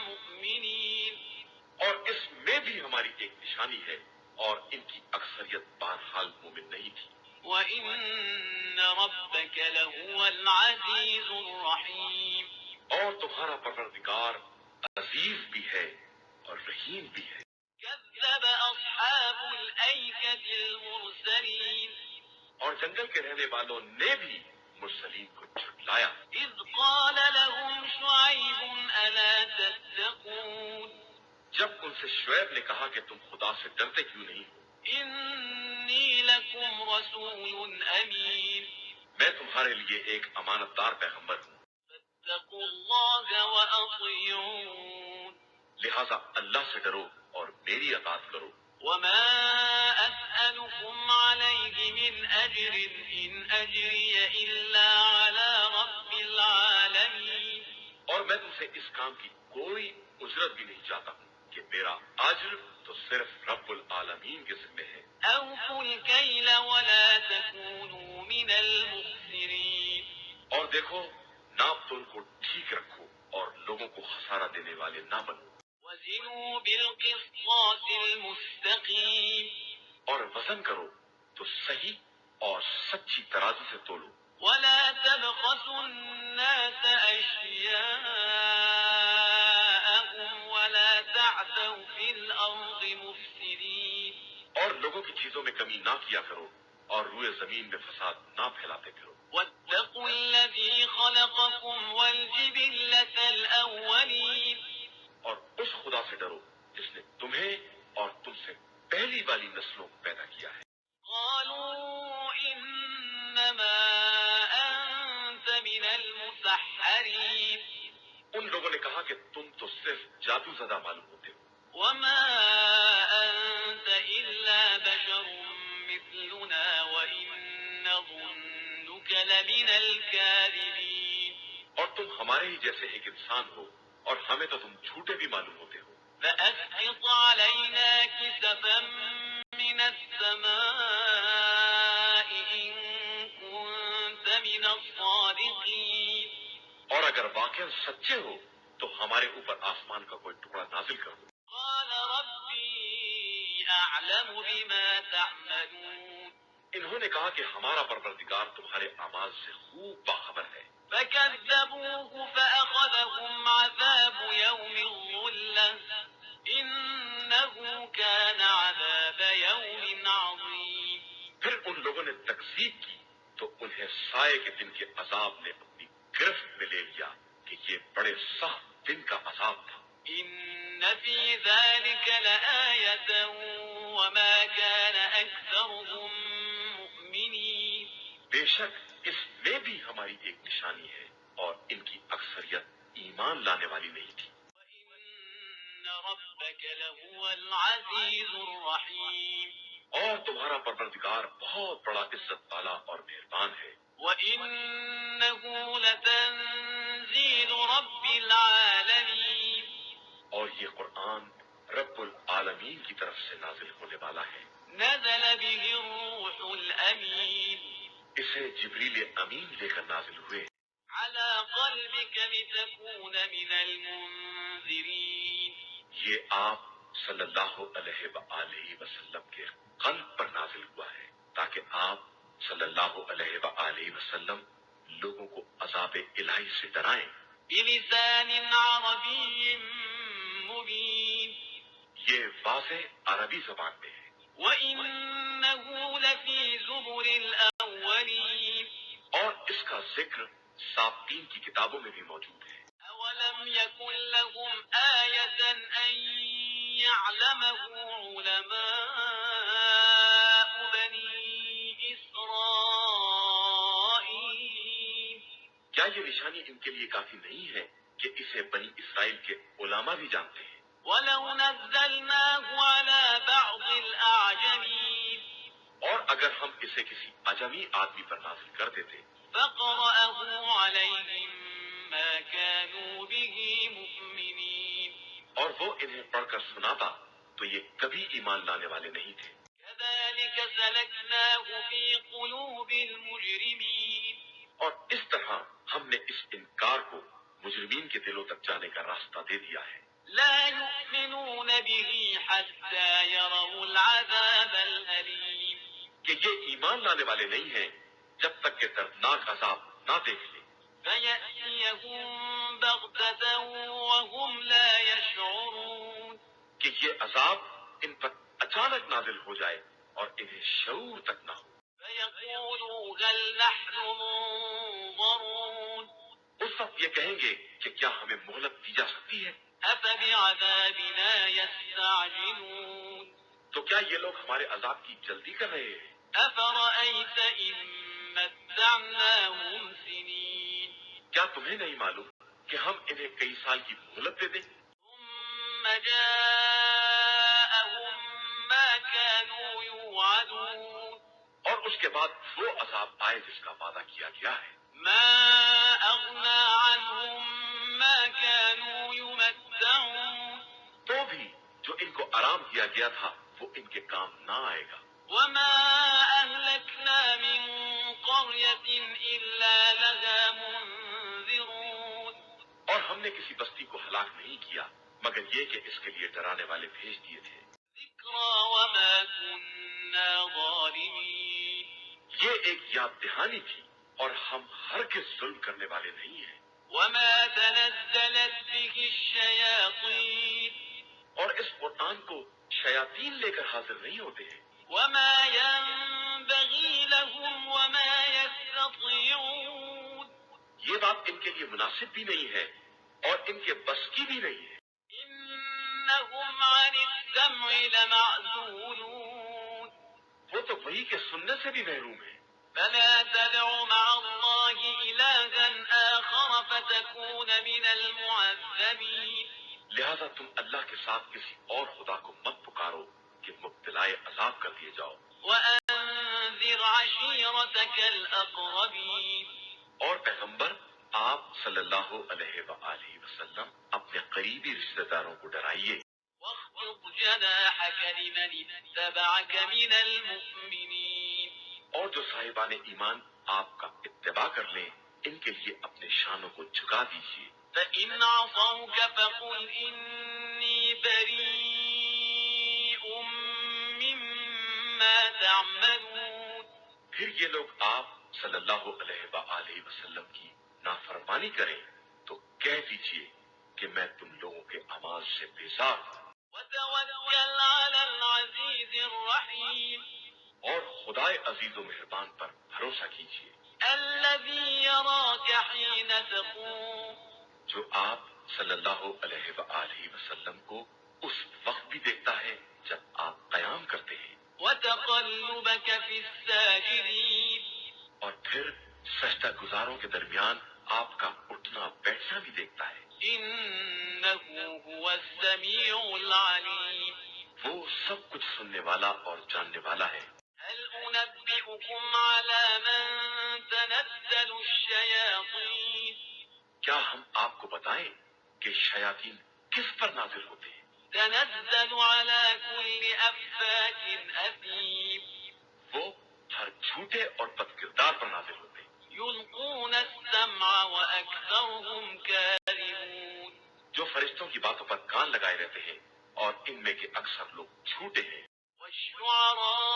مؤمنين۔ اور اس میں بھی ہماری ایک نشانی ہے، اور ان کی اکثریت بہرحال مومن نہیں تھی۔ وإن ربك لهو العزيز الرحيم۔ اور تمہارا پروردگار عزیز بھی ہے اور رحیم بھی ہے۔ كذب أصحاب الأيكة المرسلين۔ اور جنگل کے رہنے والوں نے بھی مرسلین کو جھٹلایا۔ إذ قال لهم شعيب ألا تتقون۔ جب ان سے شعیب نے کہا کہ تم خدا سے ڈرتے کیوں نہیں ہو؟ إني لكم رسول أمين۔ میں تمہارے لیے ایک امانت دار پیغمبر ہوں، فاتقوا الله وأطيعون۔ لہذا اللہ سے ڈرو اور میری اطاعت کرو۔ وما أسألكم عليه من أجر إن أجري إلا على رب العالمين۔ اور میں تم سے اس کام کی کوئی اجرت بھی نہیں چاہتا ہوں کہ میرا اجر تو صرف رب العالمین کے ذمہ ہے۔ أوفوا الكيل ولا تكونوا من المخسرين۔ اور دیکھو، ناپ تول کو ٹھیک رکھو اور لوگوں کو خسارہ دینے والے نہ بنو۔ وزنوا بالقسطاس المستقيم۔ اور وزن کرو تو صحیح اور سچی ترازو سے تولو۔ ولا تبخسوا الناس أشياءهم ولا تعثوا في الأرض مفسدين۔ اور لوگوں کی چیزوں میں کمی نہ کیا کرو اور روئے زمین میں فساد نہ پھیلاتے پھرو۔ واتقوا الذي خلقكم والجبلة الأولين۔ اور اس خدا سے ڈرو جس نے تمہیں اور تم سے پہلی والی نسلوں کو پیدا کیا ہے۔ قالوا إنما أنت من المسحرين۔ ان لوگوں نے کہا کہ تم تو صرف جادو زدہ معلوم ہوتے ہو، وما أنت إلا بشر مثلنا وإن نظنك لمن الكاذبين۔ اور تم ہمارے ہی جیسے ایک انسان ہو اور ہمیں تو تم جھوٹے بھی معلوم ہوتے ہو۔ فأسقط علينا كسفا من السماء إن كنت من الصادقين۔ اور اگر واقعا سچے ہو تو ہمارے اوپر آسمان کا کوئی ٹکڑا نازل کر دو۔ قال ربي أعلم بما تعملون۔ انہوں نے کہا کہ ہمارا پروردگار تمہارے اعمال سے خوب باخبر ہے۔ فكذبوه فأخذهم عذاب يوم الظلة إنه كان عذاب يوم عظيم۔ پھر ان لوگوں نے تکذیب کی تو انہیں سائے کے دن کے عذاب نے اپنی گرفت میں لے لیا کہ یہ بڑے سخت دن کا عذاب تھا۔ إن في ذلك لآية وما كان أكثرهم مؤمنين۔ بے شک اس میں بھی ہماری ایک نشانی ہے اور ان کی اکثریت ایمان لانے والی نہیں تھی۔ وإن ربك لهو العزيز الرحيم۔ اور تمہارا پروردگار بہت بڑا عزت والا اور مہربان ہے۔ وإنه لتنزيل رب العالمين۔ اور یہ قرآن رب العالمین کی طرف سے نازل ہونے والا ہے. نزل به الروح الأمين اسے جبریل امین لے کر نازل ہوئے على قلبك لتكون من المنذرين. یہ آپ صلی اللہ علیہ وآلہ وسلم کے قلب پر نازل ہوا ہے تاکہ آپ صلی اللہ علیہ وآلہ وسلم لوگوں کو عذاب الہی سے ڈرائیں. بلسان عربي مبين یہ واضح عربی زبان میں ہے وإنه لفي زبر الأولين. اور اس کا ذکر سابقین کی کتابوں میں بھی موجود ہے. أولم يكن لهم آية أن يعلمه علماء بني إسرائيل. کیا یہ نشانی ان کے لیے کافی نہیں ہے کہ اسے بنی اسرائیل کے علماء بھی جانتے ہیں؟ ولو نزلناه على بعض الأعجمين اور اگر ہم اسے کسی اجمی آدمی پر نازل کر دیتے فقرأه عليهم ما كانوا به مؤمنين. اور وہ انہیں پڑھ کر سناتا تو یہ کبھی ایمان لانے والے نہیں تھے. كذلك سلكناه في قلوب المجرمين. اور اس طرح ہم نے اس انکار کو مجرمین کے دلوں تک جانے کا راستہ دے دیا ہے. لا يؤمنون به حتى يروا العذاب الأليم. کہ یہ ایمان لانے والے نہیں ہیں جب تک کہ دردناک عذاب نہ دیکھ لیں. فيأتيهم بغتة وهم لا يشعرون. کہ یہ عذاب ان پر اچانک نازل ہو جائے اور انہیں شعور تک نہ ہو. فيقولوا هل نحن منظرون. اس وقت یہ کہیں گے کہ کیا ہمیں مہلت دی جا سکتی ہے؟ أفبعذابنا يستعجلون. تو کیا یہ لوگ ہمارے عذاب کی جلدی کر رہے ہیں؟ أفرأيت إن متعناهم سنين. کیا تمہیں نہیں معلوم کہ ہم انہیں کئی سال کی مہلت دے دیں؟ ثم جاءهم ما كانوا يوعدون. اور اس کے بعد وہ عذاب آئے جس کا وعدہ کیا گیا ہے. ما أغنى عنهم ما كانوا يمتعون. تو بھی جو ان کو آرام دیا گیا تھا وہ ان کے کام نہ آئے گا. وما أهلكنا من قرية إلا لها منذرون. اور ہم نے کسی بستی کو ہلاک نہیں کیا مگر یہ کہ اس کے لیے ڈرانے والے بھیج دیے تھے. ذكرى وما كنا ظالمين. یہ ایک یاد دہانی تھی اور ہم ہرگز ظلم کرنے والے نہیں ہیں. وما تنزلت به الشياطين. اور اس قرآن کو شیاطین لے کر حاضر نہیں ہوتے ہیں. وما ينبغي لهم وما يستطيعون. یہ بات ان کے لیے مناسب بھی نہیں ہے اور ان کے بس کی بھی نہیں ہے. إنهم عن السمع لمعزولون. وہ تو وہی کے سننے سے بھی محروم ہیں. فلا تدع مع الله إلها آخر فتكون من المعذبين. لہذا تم اللہ کے ساتھ کسی اور خدا کو مت پکارو کہ مبتلائے عذاب کر دیے جاؤ. وأنذر عشيرتك الأقربين. اور پیغمبر آپ صلی اللہ علیہ وآلہ وسلم اپنے قریبی رشتہ داروں کو ڈرائیے. واخفض جناحك لمن اتبعك من المؤمنين. اور جو صاحبان ایمان آپ کا اتباع کر لیں ان کے لیے اپنے شانوں کو جھکا دیجیے. فإن عصوك فقل إني بريء مما تعملون. پھر یہ لوگ آپ صلی اللہ علیہ وآلہ وسلم کی نافرمانی کریں تو کہہ دیجیے کہ میں تم لوگوں کے اعمال سے بیزار ہوں. وتوكل على العزيز الرحيم. اور خدائے عزیز و مہربان پر بھروسہ کیجیے الذي يراك حين تقوم. جو آپ صلی اللہ علیہ وآلہ وسلم کو اس وقت بھی دیکھتا ہے جب آپ قیام کرتے ہیں وتقلبك في الساجدين. اور پھر سجدہ گزاروں کے درمیان آپ کا اٹھنا بیٹھنا بھی دیکھتا ہے. إنه هو السميع العليم. وہ سب کچھ سننے والا اور جاننے والا ہے. هل أنبئكم على من تنزل الشياطين. کیا ہم آپ کو بتائیں کہ شیاطین کس پر نازل ہوتے ہیں؟ تنزل على كل أفاك أثيم وہ ہر جھوٹے اور بد کردار پر نازل ہوتے ہیں، يلقون السمع وأكثرهم كاذبون جو فرشتوں کی باتوں پر کان لگائے رہتے ہیں اور ان میں کے اکثر لوگ جھوٹے ہیں، والشعراء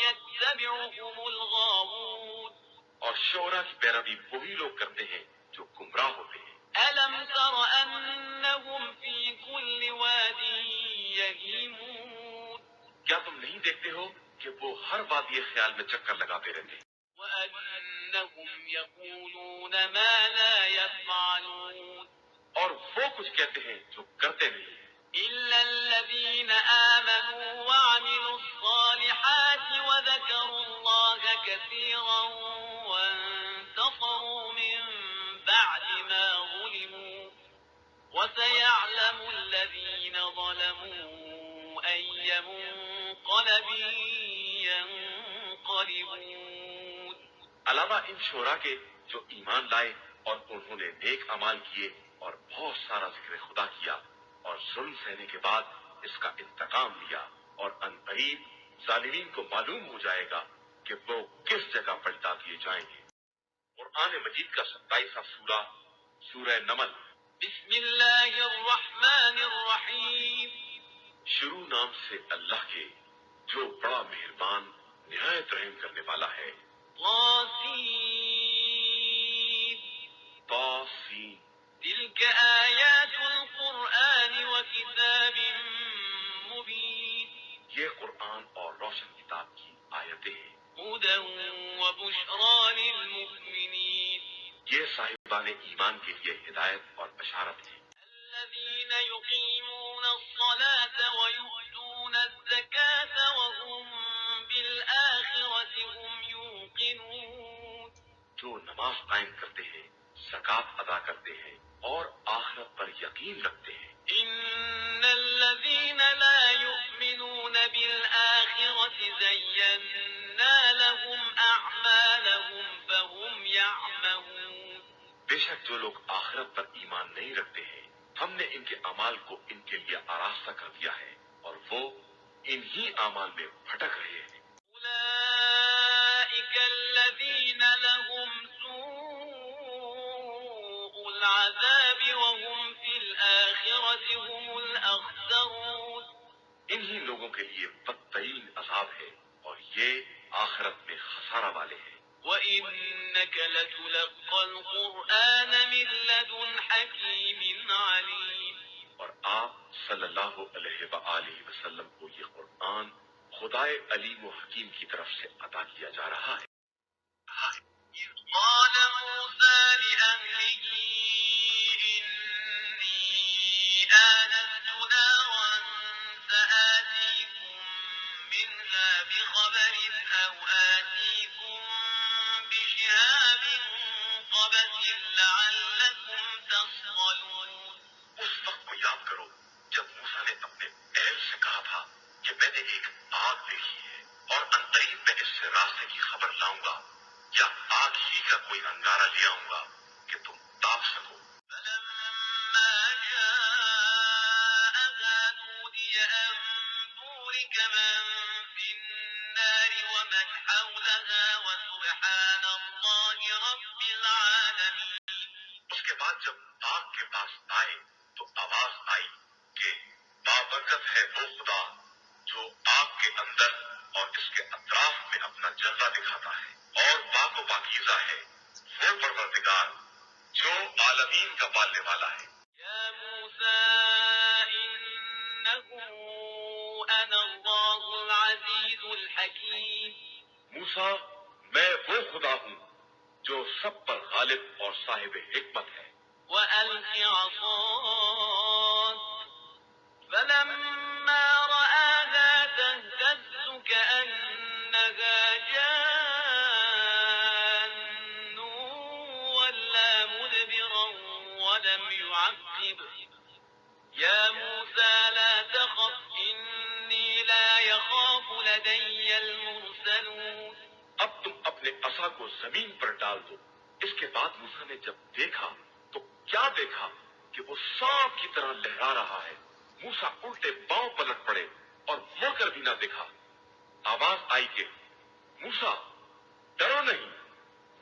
يتبعهم الغاوون اور شعراء کی پیروی وہی لوگ کرتے ہیں جو گمراہ ہوتے ہیں۔ ألم تر أنهم في كل واد يهيمون کیا تم نہیں دیکھتے ہو کہ وہ ہر وادی خیال میں چکر لگاتے رہتے ہیں، وأنهم يقولون ما لا يفعلون اور وہ کچھ کہتے ہیں جو کرتے نہیں ہیں، إلا الذين آمنوا وعملوا الصالحات وذكروا الله كثيرا وانتصروا من بعد ما ظلموا وسيعلم الذين ظلموا أي منقلب ينقلبون علاوہ ان شعراء کے جو ایمان لائے اور انہوں نے نیک اعمال کیے اور بہت سارا ذکر خدا کیا اور ظلم سہنے کے بعد اس کا انتقام لیا، اور عنقریب ظالمین کو معلوم ہو جائے گا کہ وہ کس جگہ پلٹا دیے جائیں گے۔ قرآن مجید کا 27واں سورہ، سورہ نمل۔ بسم الله الرحمن الرحيم شروع نام سے اللہ کے جو بڑا مہربان نہایت رحم کرنے والا ہے۔ طاسين طاسین، تلك آيات القرآن وكتاب مبين یہ قرآن اور روشن کتاب کی آیتیں ہیں، هدى وبشرى للمؤمنين یہ صاحبان ایمان کے لیے ہدایت اور بشارت ہے۔ الذين يقيمون الصلاة ويؤتون الزكاة وهم بالآخرة هم يوقنون جو نماز قائم کرتے ہیں، زکوٰۃ ادا کرتے ہیں اور آخرت پر یقین رکھتے ہیں۔ إن الذين لا يؤمنون بالآخرة زينا لهم أعمالهم فهم يعمهون بے شک جو لوگ آخرت پر ایمان نہیں رکھتے ہیں، ہم نے ان کے اعمال کو ان کے لیے آراستہ کر دیا ہے اور وہ انہی اعمال میں بھٹک رہے ہیں۔ أولئك الذين لهم سوء العذاب وهم في الآخرة هم الأخسرون انہی لوگوں کے لیے بدترین عذاب ہے اور یہ آخرت میں خسارہ والے ہیں۔ وإنك لتلقى القرآن من لدن حكيم عليم اور آپ صلی اللہ علیہ وآلہ وسلم کو یہ قرآن خدائے علیم و حکیم کی طرف سے عطا کیا جا رہا ہے۔ إذ قال موسى لأهله إني آنست نارا سآتيكم منها بخبر أو آتيكم بشهاب قبس لعلكم تصطلون اس وقت کو یاد کرو جب موسیٰ نے اپنے اہل سے کہا تھا کہ میں نے ایک آگ دیکھی ہے اور عنقریب میں اس سے راستے کی خبر لاؤں گا یا آگ ہی کا کوئی انگارہ لے آؤں گا کہ تم تاپ سکو۔ فلما جاءها نودي أن بورك من في النار ومن حولها وسبحان الله رب العالمين اس کے بعد جب آگ کے پاس آئے تو آواز آئی کہ بابرکت ہے وہ خدا جو آگ کے اندر اور اس کے اطراف میں اپنا جلوہ دکھاتا ہے، اور پاک و پاکیزہ ہے وہ پروردگار جو عالمین کا پالنے والا ہے۔ يا موسى إنه أنا الله العزيز الحكيم موسیٰ، میں وہ خدا ہوں جو سب پر غالب اور صاحب حکمت ہے۔ وألق عصاك فلما رآها تهتز كأنها جان ولا مدبرا ولم يعقب يا موسى لا تخف إني لا يخاف لدي المرسلون اب تم اپنے عصا کو زمین پر ڈال دو۔ اس کے بعد موسیٰ نے جب دیکھا تو کیا دیکھا کہ وہ سانپ کی طرح لہرا رہا ہے موسیٰ الٹے پاؤں پلٹ پڑے اور مڑ کر بھی نہ دیکھا۔ آواز آئی کہ موسیٰ ڈرو نہیں،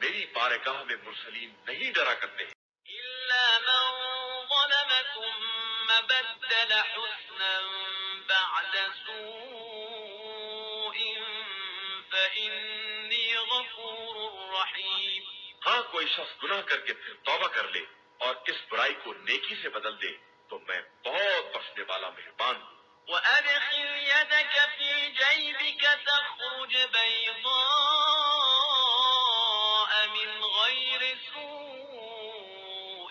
میری بارگاہ میں مرسلین نہیں ڈرا کرتے ہیں۔ إلا من ظلم ثم بدل حسنا بعد سوء فإني غفور رحيم۔ ہاں کوئی شخص گناہ کر کے پھر توبہ کر لے اور اس برائی کو نیکی سے بدل دے تو میں بہت بخشنے والا مہربان ہوں۔ وأدخل يدك في جيبك تخرج بيضاء من غير سوء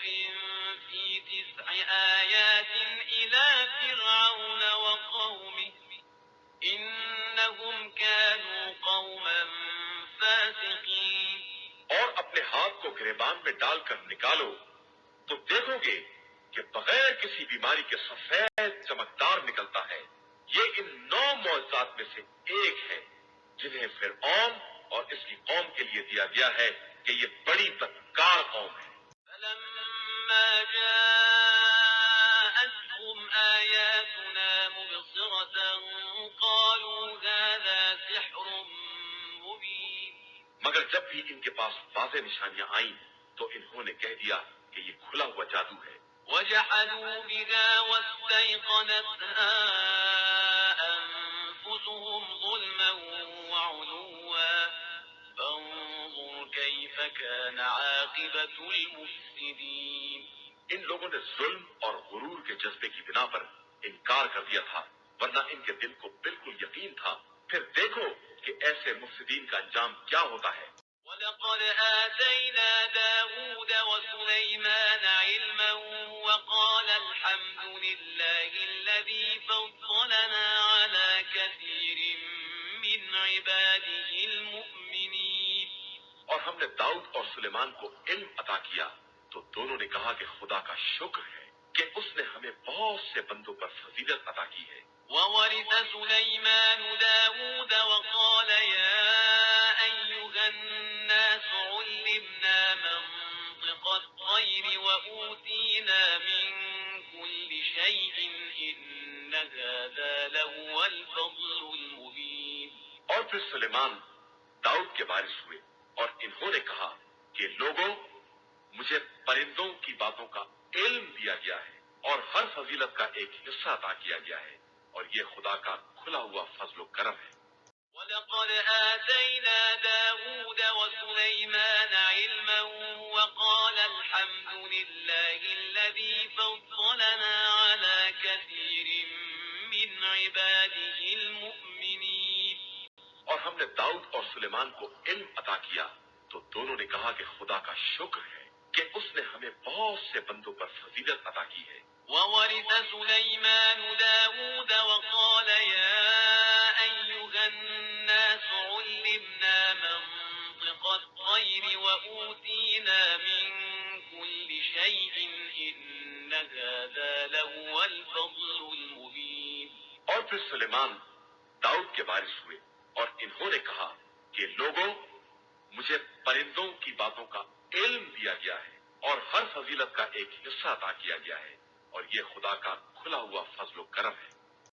في 9 آيات إلى فرعون وقومه إنهم كانوا قوما فاسقين۔ اور اپنے ہاتھ کو گریبان میں ڈال کر نکالو تو دیکھو گے کہ بغیر کسی بیماری کے سفید چمکدار نکلتا ہے۔ یہ ان 9 معجزات میں سے ایک ہے جنہیں فرعون اور اس کی قوم کے لیے دیا گیا ہے کہ یہ بڑی بدکار قوم ہے۔ فلما جاءتهم آياتنا مبصرة قالوا هذا سحر مبين۔ مگر جب بھی ان کے پاس واضح نشانیاں آئیں تو انہوں نے کہہ دیا کہ یہ کھلا ہوا جادو ہے۔ وجحدوا بها واستيقنتها أنفسهم ظلما وعلوا فانظر كيف كان عاقبة المفسدين۔ ان لوگوں نے ظلم اور غرور کے جذبے کی بنا پر انکار کر دیا تھا، ورنہ ان کے دل کو بالکل یقین تھا۔ پھر دیکھو کہ ایسے مفسدین کا انجام کیا ہوتا ہے۔ وَلَقَدْ آتَيْنَا دَاوُودَ وَسُلَيْمَانَ عِلْمًا وَقَالَ الْحَمْدُ لِلَّهِ الَّذِي فَضَّلَنَا عَلَى كَثِيرٍ مِّنْ عِبَادِهِ الْمُؤْمِنِينَ۔ اور ہم نے داؤد اور سلیمان کو علم عطا کیا تو دونوں نے کہا کہ خدا کا شکر ہے کہ اس نے ہمیں بہت سے بندوں پر فضیلت عطا کی ہے۔ وَوَرِثَ سُلَيْمَانُ دَاوُودَ وَقَالَ يَا أَيُّهَا النَّاسُ عُلِّمْنَا مَنطِقَ الطَّيْرِ وَأُوتِينَا مِن كُلِّ شَيْءٍ إِنَّ هَذَا لَهُوَ الْفَضْلُ الْمُبِينُ۔ اور پھر سلیمان داؤد کے وارث ہوئے اور انہوں نے کہا کہ لوگوں، مجھے پرندوں کی باتوں کا علم دیا گیا ہے اور ہر فضیلت کا ایک حصہ عطا کیا گیا ہے، اور یہ خدا کا کھلا ہوا فضل و کرم ہے۔ وَلَقَدْ آتَيْنَا دَاوُودَ وَسُلَيْمَانَ عِلْمًا وَقَالَ الْحَمْدُ لِلَّهِ الَّذِي فَضَّلَنَا عَلَى كَثِيرٍ مِّنْ عِبَادِهِ الْمُؤْمِنِينَ۔ اور ہم نے داؤد اور سلیمان کو علم عطا کیا تو دونوں نے کہا کہ خدا کا شکر ہے کہ اس نے ہمیں بہت سے بندوں پر فضیلت عطا کی ہے۔ وَوَرِثَ سُلَيْمَانُ دَاوُودَ وَقَالَ يَا أَيُّهَا النَّاسُ عُلِّمْنَا مَنطِقَ الطَّيْرِ وَأُوتِينَا مِن كُلِّ شَيْءٍ إِنَّ هَذَا لَهُوَ الْفَضْلُ الْمُبِينُ۔ اور پھر سلیمان داؤد کے وارث ہوئے اور انہوں نے کہا کہ لوگوں، مجھے پرندوں کی باتوں کا علم دیا گیا ہے اور ہر فضیلت کا ایک حصہ عطا کیا گیا ہے، اور یہ خدا کا کھلا ہوا فضل و کرم ہے۔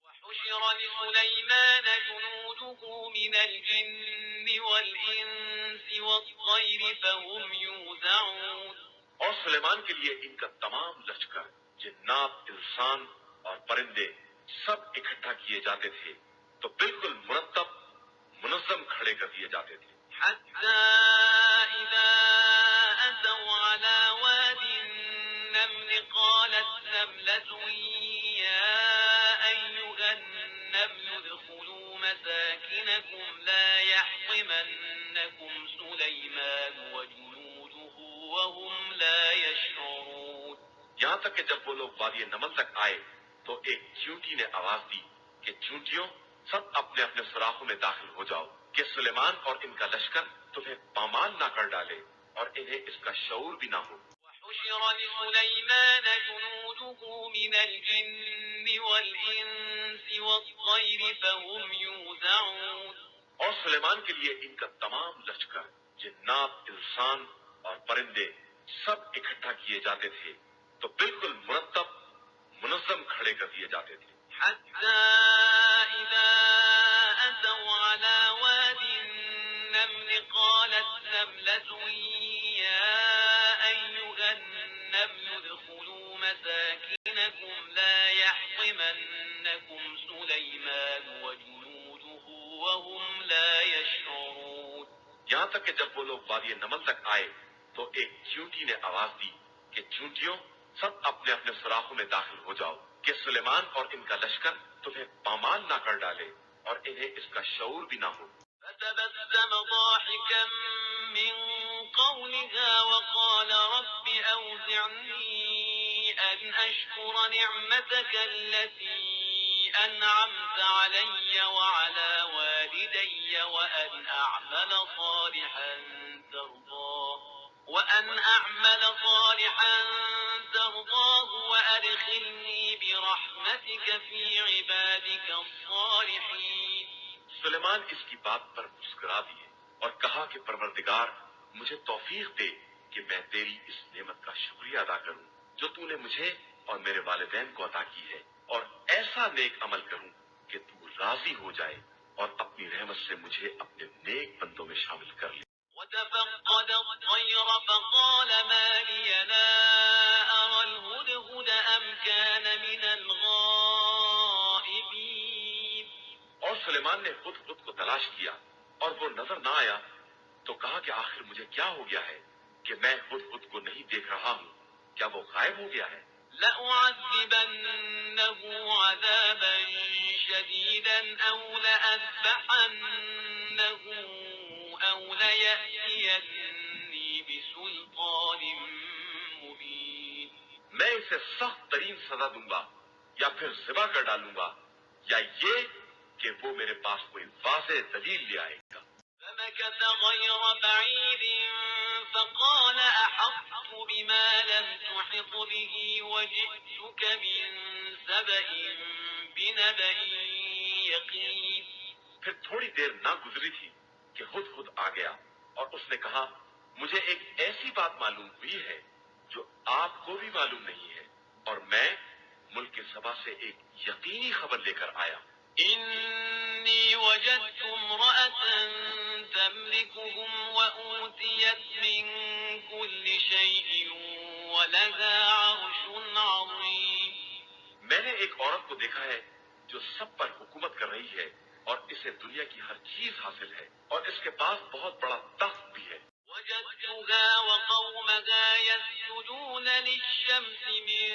وحشر لسليمان جنوده من الجن والإنس والطير فهم يوزعون۔ اور سلیمان کے لیے ان کا تمام لشکر، جنات، انسان اور پرندے سب اکٹھا کیے جاتے تھے تو بالکل مرتب منظم کھڑے کر دیے جاتے تھے۔ حتى إذا أتوا على واد النمل قالت نملة يا أيها النمل ادخلوا مساكنكم لا يحطمنكم سليمان وجنوده وهم لا يشعرون۔ یہاں تک کہ جب وہ لوگ وادی نمل تک آئے تو ایک چیونٹی نے آواز دی کہ چیونٹیوں، سب اپنے اپنے سوراخوں میں داخل ہو جاؤ کہ سلیمان اور ان کا لشکر تمہیں پامال نہ کر ڈالے اور انہیں اس کا شعور بھی نہ ہو۔ وحشر لسليمان جنوده من الجن والإنس والطير فهم يوزعون۔ اور سلیمان کے لیے ان کا تمام لشکر، جنات، انسان اور پرندے سب اکٹھا کیے جاتے تھے تو بالکل مرتب منظم کھڑے کر دیے جاتے تھے. حتى إذا أتوا على واد النمل قالت نملة يا أيها النمل ادخلوا مساكنكم لا يحطمنكم سليمان وجنوده وهم لا يشعرون. یہاں تک کہ جب وہ لوگ وادی نمل تک آئے تو ایک چیونٹی نے آواز دی کہ چیونٹیوں سب اپنے اپنے سوراخوں میں داخل ہو جاؤ کہ سلیمان اور ان کا لشکر تمہیں پامال نہ کر ڈالے اور انہیں اس کا شعور بھی نہ ہو. فتبسم ضاحكا من قولها وقال رب أوزعني أن أشكر نعمتك التي أنعمت علي وعلى والدي وأن أعمل صالحا ترضاه وأدخلني برحمتك في عبادك الصالحين. سلیمان اس کی بات پر مسکرا دیے اور کہا کہ پروردگار مجھے توفیق دے کہ میں تیری اس نعمت کا شکریہ ادا کروں جو تو نے مجھے اور میرے والدین کو عطا کی ہے، اور ایسا نیک عمل کروں کہ تو راضی ہو جائے اور اپنی رحمت سے مجھے اپنے نیک بندوں میں شامل کر لے. وتفقد الطير فقال ما لي لا أرى الهدهد أم كان من الغائبين. اور سلیمان نے خود کو تلاش کیا اور وہ نظر نہ آیا تو کہا کہ آخر مجھے کیا ہو گیا ہے کہ میں خود کو نہیں دیکھ رہا ہوں، کیا وہ غائب ہو گیا ہے؟ لأعذبنه عذابا شديدا أو لأذبحنه أو ليأتيني بسلطان مبين. میں اسے سخت ترین سزا دوں گا یا پھر ذبح کر ڈالوں گا یا یہ کہ وہ میرے پاس کوئی واضح دلیل لے آئے گا. فمكث غير بعيد فقال أحطت بما لم تحط به وجئتك من سبأ بنبأ يقين. پھر تھوڑی دیر نہ گزری تھی کہ خود آ گیا اور اس نے کہا مجھے ایک ایسی بات معلوم ہوئی ہے جو آپ کو بھی معلوم نہیں ہے، اور میں ملک سبا سے ایک یقینی خبر لے کر آیا. إني وجدت امرأة تملكهم وأوتيت من كل شيء ولها عرش عظيم. میں نے ایک عورت کو دیکھا ہے جو سب پر حکومت کر رہی ہے اور اسے دنیا کی ہر چیز حاصل ہے اور اس کے پاس بہت بڑا تخت بھی ہے. وجدتها وقومها يسجدون للشمس من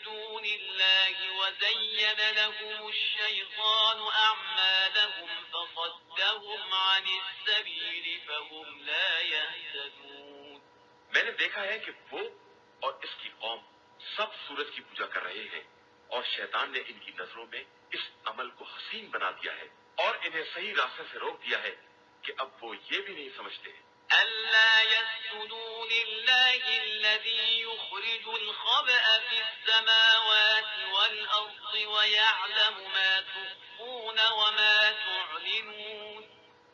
دون الله وزين لهم الشيطان أعمالهم فصدهم عن السبيل فهم لا يهتدون. میں نے دیکھا ہے کہ وہ اور اس کی قوم سب سورج کی پوجا کر رہے ہیں اور شیطان نے ان کی نظروں میں اس عمل کو حسین بنا دیا ہے اور انہیں صحیح راستے سے روک دیا ہے کہ اب وہ یہ بھی نہیں سمجھتے ہیں ألا يسجدوا لله الذي يخرج الخبأ في السماوات والأرض ويعلم ما تخفون وما تعلنون.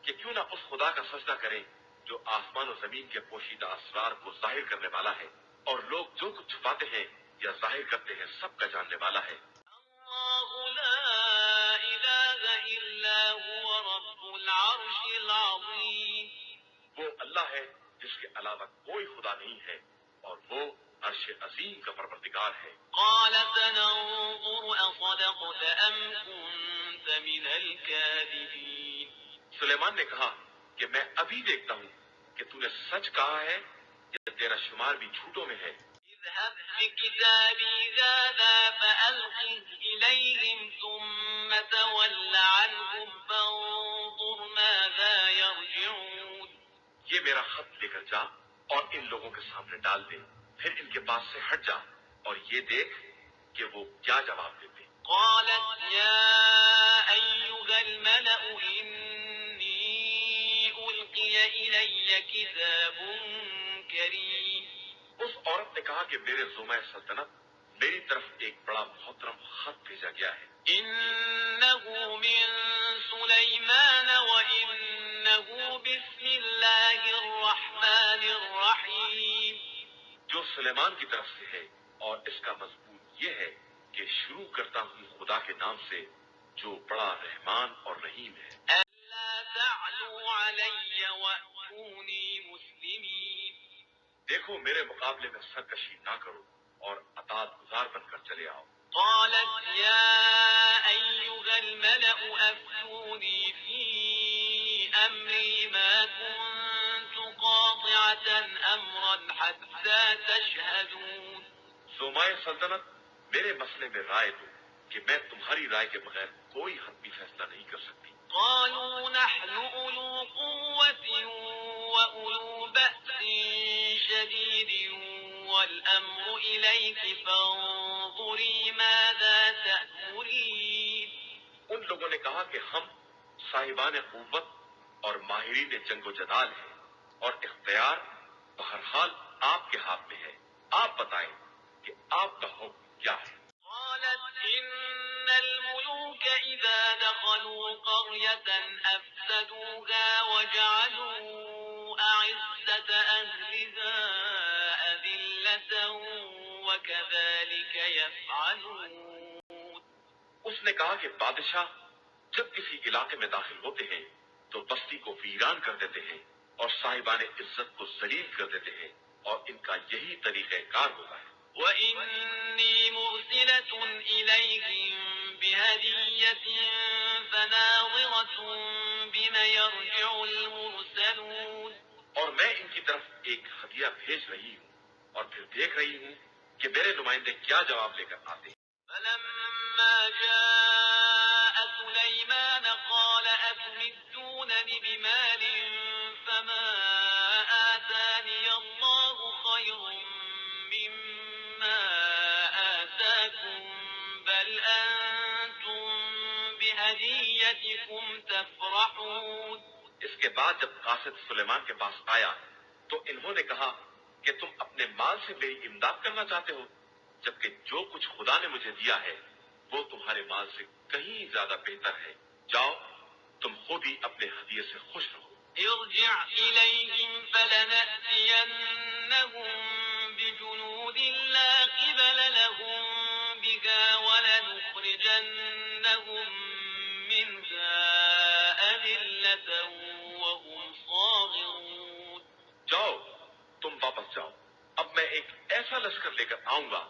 کہ کیوں نہ اس خدا کا سجدہ کریں جو آسمان و زمین کے پوشیدہ اسرار کو ظاہر کرنے والا ہے اور لوگ جو کچھ چھپاتے ہیں یا ظاہر کرتے ہیں سب کا جاننے والا ہے. الله لا إله إلا هو رب العرش العظيم. وہ اللہ ہے جس کے علاوہ کوئی خدا نہیں ہے اور وہ عرش عظیم کا پروردگار ہے. قال سننظر أصدقت أم كنت من الكاذبين. سلیمان نے کہا کہ میں ابھی دیکھتا ہوں کہ تو نے سچ کہا ہے یا تیرا شمار بھی جھوٹوں میں ہے. اذهب بكتابي هذا فألقه إليهم ثم تول عنهم فانظر ماذا يرجعون. یہ میرا خط لے کر جا اور ان لوگوں کے سامنے ڈال دے، پھر ان کے پاس سے ہٹ جا اور یہ دیکھ کہ وہ کیا جواب دیتے. قالت يا أيها الملأ إني ألقي إلي كتاب كريم. اس عورت نے کہا کہ میرے زمہ سلطنت میری طرف ایک بڑا محترم خط بھیجا گیا ہے. إنه من سليمان وإنه بسم الله الرحمن الرحيم. جو سلیمان کی طرف سے ہے اور اس کا مضمون یہ ہے کہ شروع کرتا ہوں خدا کے نام سے جو بڑا رحمان اور رحیم ہے۔ ألا تعلوا علي وأتوني مسلمين۔ دیکھو میرے مقابلے میں سرکشی نہ کرو اور اطاعت گزار بن کر چلے آؤ۔ قالت يا أيها الملأ أفتوني في أمري ما كنت قاطعة أمرا حتى تشهدون۔ زومائے سلطنت، میرے مسئلے میں رائے دو کہ میں تمہاری رائے کے بغیر کوئی حتمی فیصلہ نہیں کر سکتی۔ قالوا نحن أولو قوة وأولو بأس شديد والأمر إليك فانظري ماذا تأمرين۔ ان لوگوں نے کہا کہ ہم صاحبان قوت اور ماہرین جنگ و جدال ہیں اور اختیار بہرحال آپ کے ہاتھ میں ہے، آپ بتائیں کہ آپ کا حکم کیا ہے۔ قالت إن الملوك إذا دخلوا قرية أفسدوها وجعلوا أعزة أهلها أذلة وكذلك يفعلون۔ اس نے کہا کہ بادشاہ جب کسی علاقے میں داخل ہوتے ہیں تو بستی کو ویران کر دیتے ہیں اور صاحبان عزت کو ذلیل کر دیتے ہیں، اور ان کا یہی طریقہ کار ہوتا ہے۔ وَإِنِّي مُرْسِلَةٌ إِلَيْهِمْ بِهَدِيَّةٍ فَنَاظِرَةٌ بِمَ يَرْجِعُ الْمُرْسَلُونَ۔ اور میں ان کی طرف ایک ہدیہ بھیج رہی ہوں اور پھر دیکھ رہی ہوں کہ میرے نمائندے کیا جواب لے کر آتے ہیں۔ فَلَمَّا جَاءَ سُلَيْمَانَ قَالَ أَتُمِدُّونَنِ بِمَالٍ فَمَا آتَانِيَ اللَّهُ خَيْرٌ مما آتاكم بل أنتم بهديتكم تفرحون۔ اس کے بعد جب قاصد سلیمان کے پاس آیا تو انہوں نے کہا کہ تم اپنے مال سے میری امداد کرنا چاہتے ہو، جبکہ جو کچھ خدا نے مجھے دیا ہے وہ تمہارے مال سے کہیں زیادہ بہتر ہے۔ جاؤ تم خود ہی اپنے ہدیے سے خوش رہو۔ ارجع إليهم فلنأتينهم بجنود لا قبل لهم بها ولنخرجنهم منها أذلة وهم صاغرون۔ جاؤ تم واپس جاؤ، اب میں ایک ایسا لشکر لے کر آؤں گا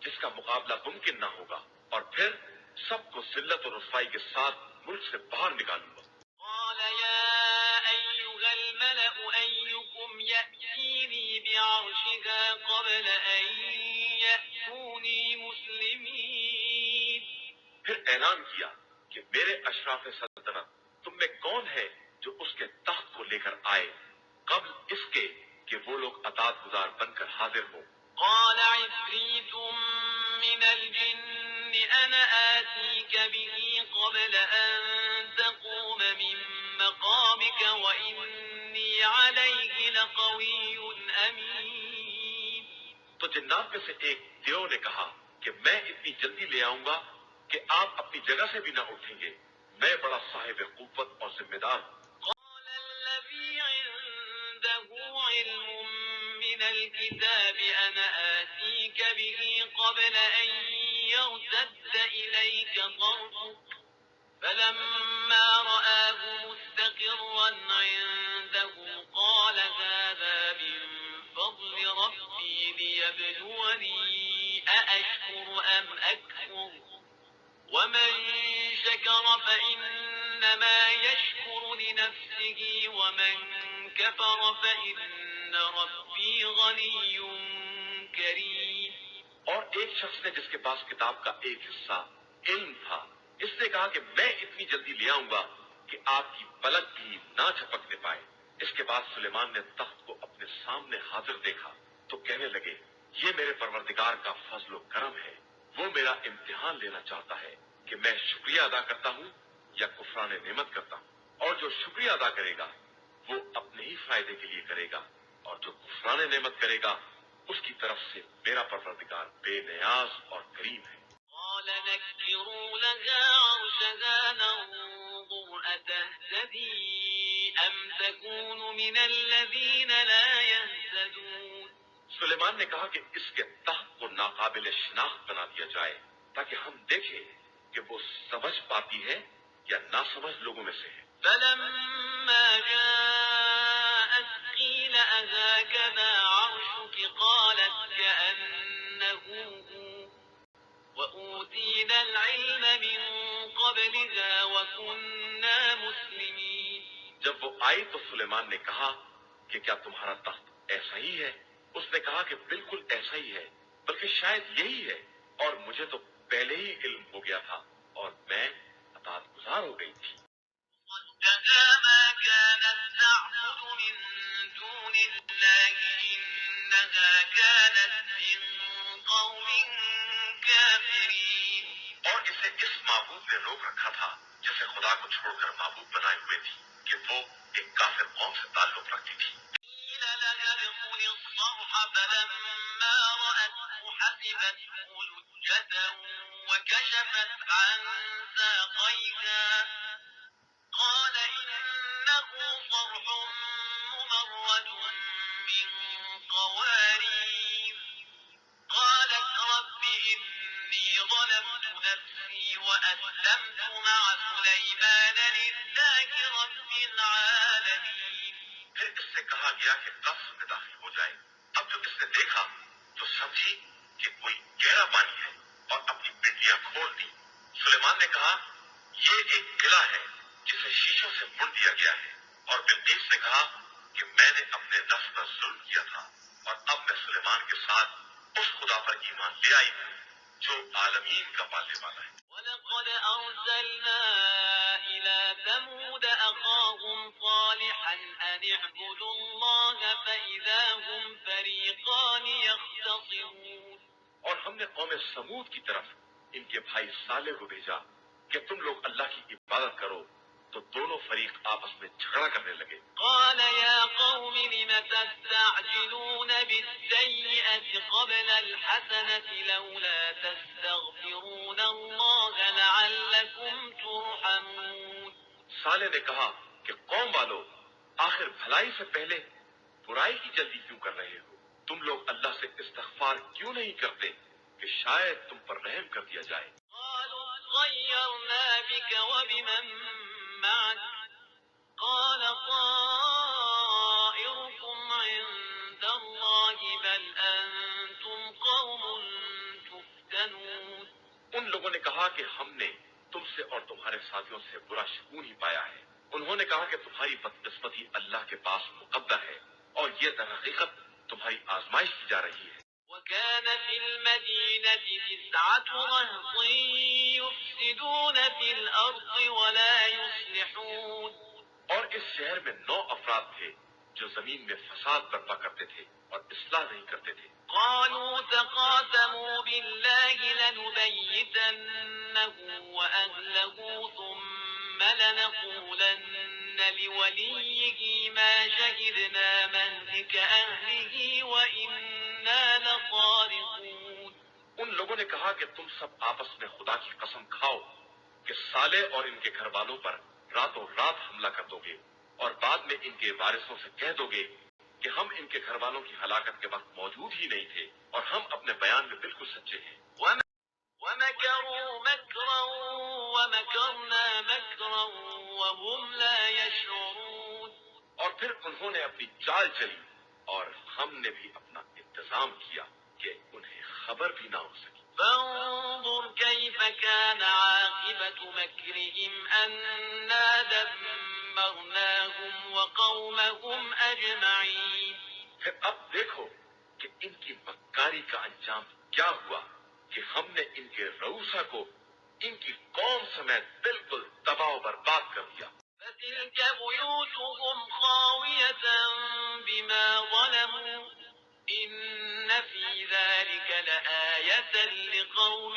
جس کا مقابلہ ممکن نہ ہوگا، اور پھر سب کو ذلت اور رسوائی کے ساتھ ملک سے باہر نکالوں گا۔ قال يا أيها الملأ أيكم يأتيني بعرشها قبل أن يأتوني مسلمين۔ پھر اعلان کیا کہ میرے اشراف سلطنت تم میں کون ہے جو اس کے تخت کو لے کر آئے قبل اس کے کہ وہ لوگ اطاعت گزار بن کر حاضر ہوں۔ قال عفريت من الجن أنا آتيك به قبل أن تقوم من مقامك وإني عليه لقوي أمين۔ تو جنات میں سے ایک دیو نے کہا کہ میں اتنی جلدی لے آؤں گا کہ آپ اپنی جگہ سے بھی نہ اٹھیں گے، میں بڑا صاحب قوت اور ذمہ دار ہوں۔ قال الذي عنده علم من الكتاب أنا آتيك به قبل أن يرتد إليك طرفك فلما رآه مستقرا عنده قال هذا من فضل ربي ليبلوني أأشكر أم أكفر ومن شكر فإنما يشكر لنفسه ومن كفر فإن ربي غني كريم۔ اور ایک شخص نے جس کے پاس کتاب کا ایک حصہ علم تھا، اس نے کہا کہ میں اتنی جلدی لے آؤں گا کہ آپ کی پلک بھی نہ جھپکنے پائے۔ اس کے بعد سلیمان نے تخت کو اپنے سامنے حاضر دیکھا تو کہنے لگے یہ میرے پروردگار کا فضل و کرم ہے، وہ میرا امتحان لینا چاہتا ہے کہ میں شکریہ ادا کرتا ہوں یا کفران نعمت کرتا ہوں، اور جو شکریہ ادا کرے گا وہ اپنے ہی فائدے کے لیے کرے گا، اور جو کفران نعمت کرے گا اس کی طرف سے میرا پروردگار بے نیاز اور کریم ہے۔ قال نكروا لها عرشها ننظر أتهتدي أم تكون من الذين لا يهتدون۔ سلیمان نے کہا کہ اس کے تخت کو ناقابل شناخت بنا دیا جائے تاکہ ہم دیکھیں کہ وہ سمجھ پاتی ہے یا ناسمجھ لوگوں میں سے ہے۔ فلما جاءت قيل أهكذا عرشك قالت كأنه هو وأوتينا العلم من قبلها وكنا مسلمين۔ جب وہ آئی تو سلیمان نے کہا کہ کیا تمہارا تخت ایسا ہی ہے؟ اس نے کہا کہ بالکل ایسا ہی ہے، بلکہ شاید یہی ہے، اور مجھے تو پہلے ہی علم ہو گیا تھا اور میں اطاعت گزار ہو گئی تھی۔ صدها ما كانت تعبد من دون الله إنها كانت من قوم كافرين۔ اور اسے اس معبود نے روک رکھا تھا جسے خدا کو چھوڑ کر معبود بنائے ہوئے تھی کہ وہ ایک کافر قوم سے تعلق رکھتی تھی۔ قيل لها ادخل الصرح فلما رأته حسبته لجة وكشفت عن ساقيها قال إنه صرح ممرد من قوارير قالت رب إني ظلمت نفسي وأسلمت مع سليمان لله رب العالمين۔ پھر اس سے کہا گیا کہ قصر میں داخل ہو جائے۔ اب جب اس نے دیکھا تو سمجھی کہ کوئی گہرا پانی ہے اور اپنی پنڈلیاں کھول دی۔ سلیمان نے کہا یہ ایک قلعہ ہے جسے شیشوں سے بن دیا گیا ہے، اور بلقیس نے کہا کہ میں نے اپنے نفس پر ظلم کیا تھا اور اب میں سلیمان کے ساتھ اس خدا پر ایمان لے آئی ہوں جو عالمین کا پالنے والا ہے۔ وَلَقَدْ أَرْسَلْنَا إِلَى ثَمُودَ أَخَاهُمْ صَالِحًا أَنِ اعْبُدُوا اللَّهَ فَإِذَا هُمْ فَرِيقَانِ يَخْتَصِمُونَ۔ اور ہم نے قوم سمود کی طرف ان کے بھائی صالح کو بھیجا کہ تم لوگ اللہ کی عبادت کرو، تو دونوں فریق آپس میں جھگڑا کرنے لگے۔ قال يا قوم لم تستعجلون بالسيئة قبل الحسنة لولا تستغفرون الله لعلكم ترحمون۔ صالح نے کہا کہ قوم والو، آخر بھلائی سے پہلے برائی کی جلدی کیوں کر رہے ہو؟ تم لوگ اللہ سے استغفار کیوں نہیں کرتے کہ شاید تم پر رحم کر دیا جائے۔ قالوا طيرنا بك وبمن معك قال طائركم عند الله بل أنتم قوم تفتنون۔ ان لوگوں نے کہا کہ ہم نے تم سے اور تمہارے ساتھیوں سے برا شگون ہی پایا ہے۔ انہوں نے کہا کہ تمہاری بدقسمتی اللہ کے پاس مقدر ہے اور یہ در حقیقت تمہاری آزمائش کی جا رہی ہے۔ وكان في المدينة 9 رهط يفسدون في الأرض ولا يصلحون۔ اور اس شہر میں 9 افراد تھے جو زمین میں فساد برپا کرتے تھے اور اصلاح نہیں کرتے تھے۔ قالوا تقاسموا بالله لنبيتنه وأهله ثم لنقولن لوليه ما شهدنا مهلك أهله وإنا لصادقون۔ ان لوگوں نے کہا کہ تم سب آپس میں خدا کی قسم کھاؤ کہ صالح اور ان کے گھر والوں پر راتوں رات حملہ کر دو گے، اور بعد میں ان کے وارثوں سے کہہ دو گے کہ ہم ان کے گھر والوں کی ہلاکت کے وقت موجود ہی نہیں تھے اور ہم اپنے بیان میں بالکل سچے ہیں۔ ومكروا مكرا ومكرنا مكرا وهم لا يشعرون۔ اور پھر انہوں نے اپنی چال چلی اور ہم نے بھی اپنا انتظام کیا کہ انہیں خبر بھی نہ ہو سکی۔ فانظر كيف كان عاقبة مكرهم أنا دمرناهم وقومهم أجمعين۔ پھر اب دیکھو کہ ان کی مکاری کا انجام کیا ہوا کہ ہم نے ان کے رؤوسا کو ان کی قوم سمیت بالکل تباہ و برباد کر دیا۔ فتلك بيوتهم خاوية بما ظلموا إن في ذلك لآية لقوم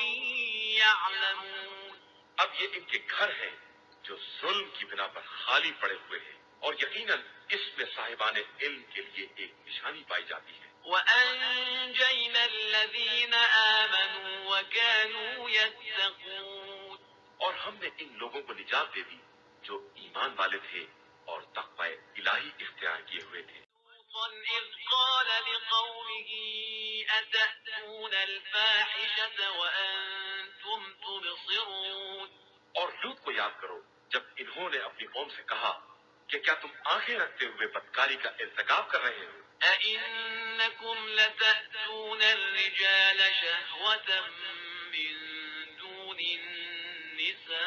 يعلمون۔ اب یہ ان کے گھر ہیں جو ظلم کی بنا پر خالی پڑے ہوئے ہیں، اور یقیناً اس میں صاحبان علم کے لیے ایک نشانی پائی جاتی ہے۔ وأنجينا الذين آمنوا وكانوا يتقون۔ اور ہم نے ان لوگوں کو نجات دے دی جو ایمان والے تھے اور تقوی الہی اختیار کیے ہوئے تھے۔ إذ قال لقومه أتأتون الفاحشة وأنتم تبصرون اور لوط کو یاد کرو جب انہوں نے اپنی قوم سے کہا کہ کیا تم آنکھیں رکھتے ہوئے بدکاری کا ارتکاب کر رہے ہو؟ أئنكم لتأتون الرجال شهوة من دون النساء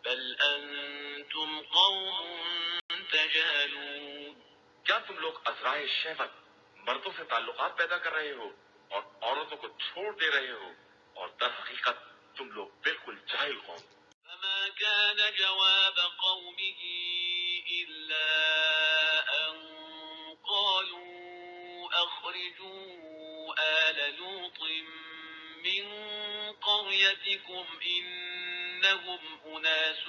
بل أنتم قوم تجهلون کیا تم لوگ ازرائے شہوت مردوں سے تعلقات پیدا کر رہے ہو اور عورتوں کو چھوڑ دے رہے ہو، اور در حقیقت تم لوگ بالکل جاہل قوم۔ فما كان جواب قومه إلا أن قالوا أخرجوا آل لوط من قريتكم إنهم أناس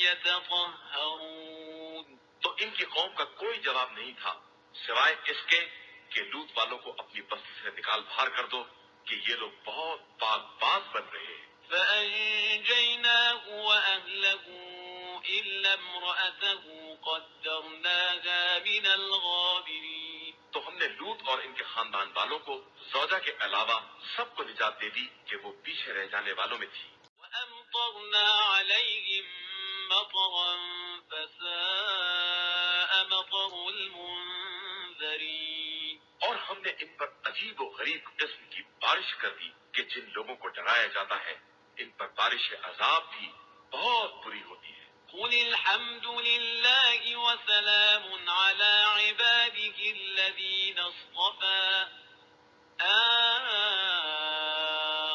يتطهرون۔ تو ان کی قوم کا کوئی جواب نہیں تھا سوائے اس کے کہ لوط والوں کو اپنی بستی سے نکال باہر کر دو کہ یہ لوگ بہت پاک باز بن رہے ہیں۔ فأنجيناه وأهله إلا امرأته قدرناها من الغابرين۔ تو ہم نے لوط اور ان کے خاندان والوں کو زوجہ کے علاوہ سب کو نجات دے دی کہ وہ پیچھے رہ جانے والوں میں تھی۔ وأمطرنا عليهم مطرا فساء مطر المنذرين۔ اور ہم نے ان پر عجیب و غریب قسم کی بارش کر دی کہ جن لوگوں کو ڈرایا جاتا ہے ان پر بارش عذاب بھی بہت بری ہوتی ہے۔ قل الحمد لله وسلام على عباده الذين اصطفى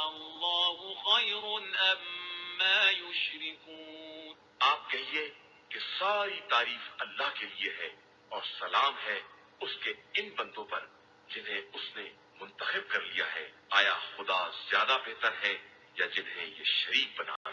الله خير أما يشركون۔ آپ کہیے کہ ساری تعریف اللہ کے لیے ہے اور سلام ہے اس کے ان بندوں پر جنہیں اس نے منتخب کر لیا ہے۔ آیا خدا زیادہ بہتر ہے یا جنہیں یہ شریک بنا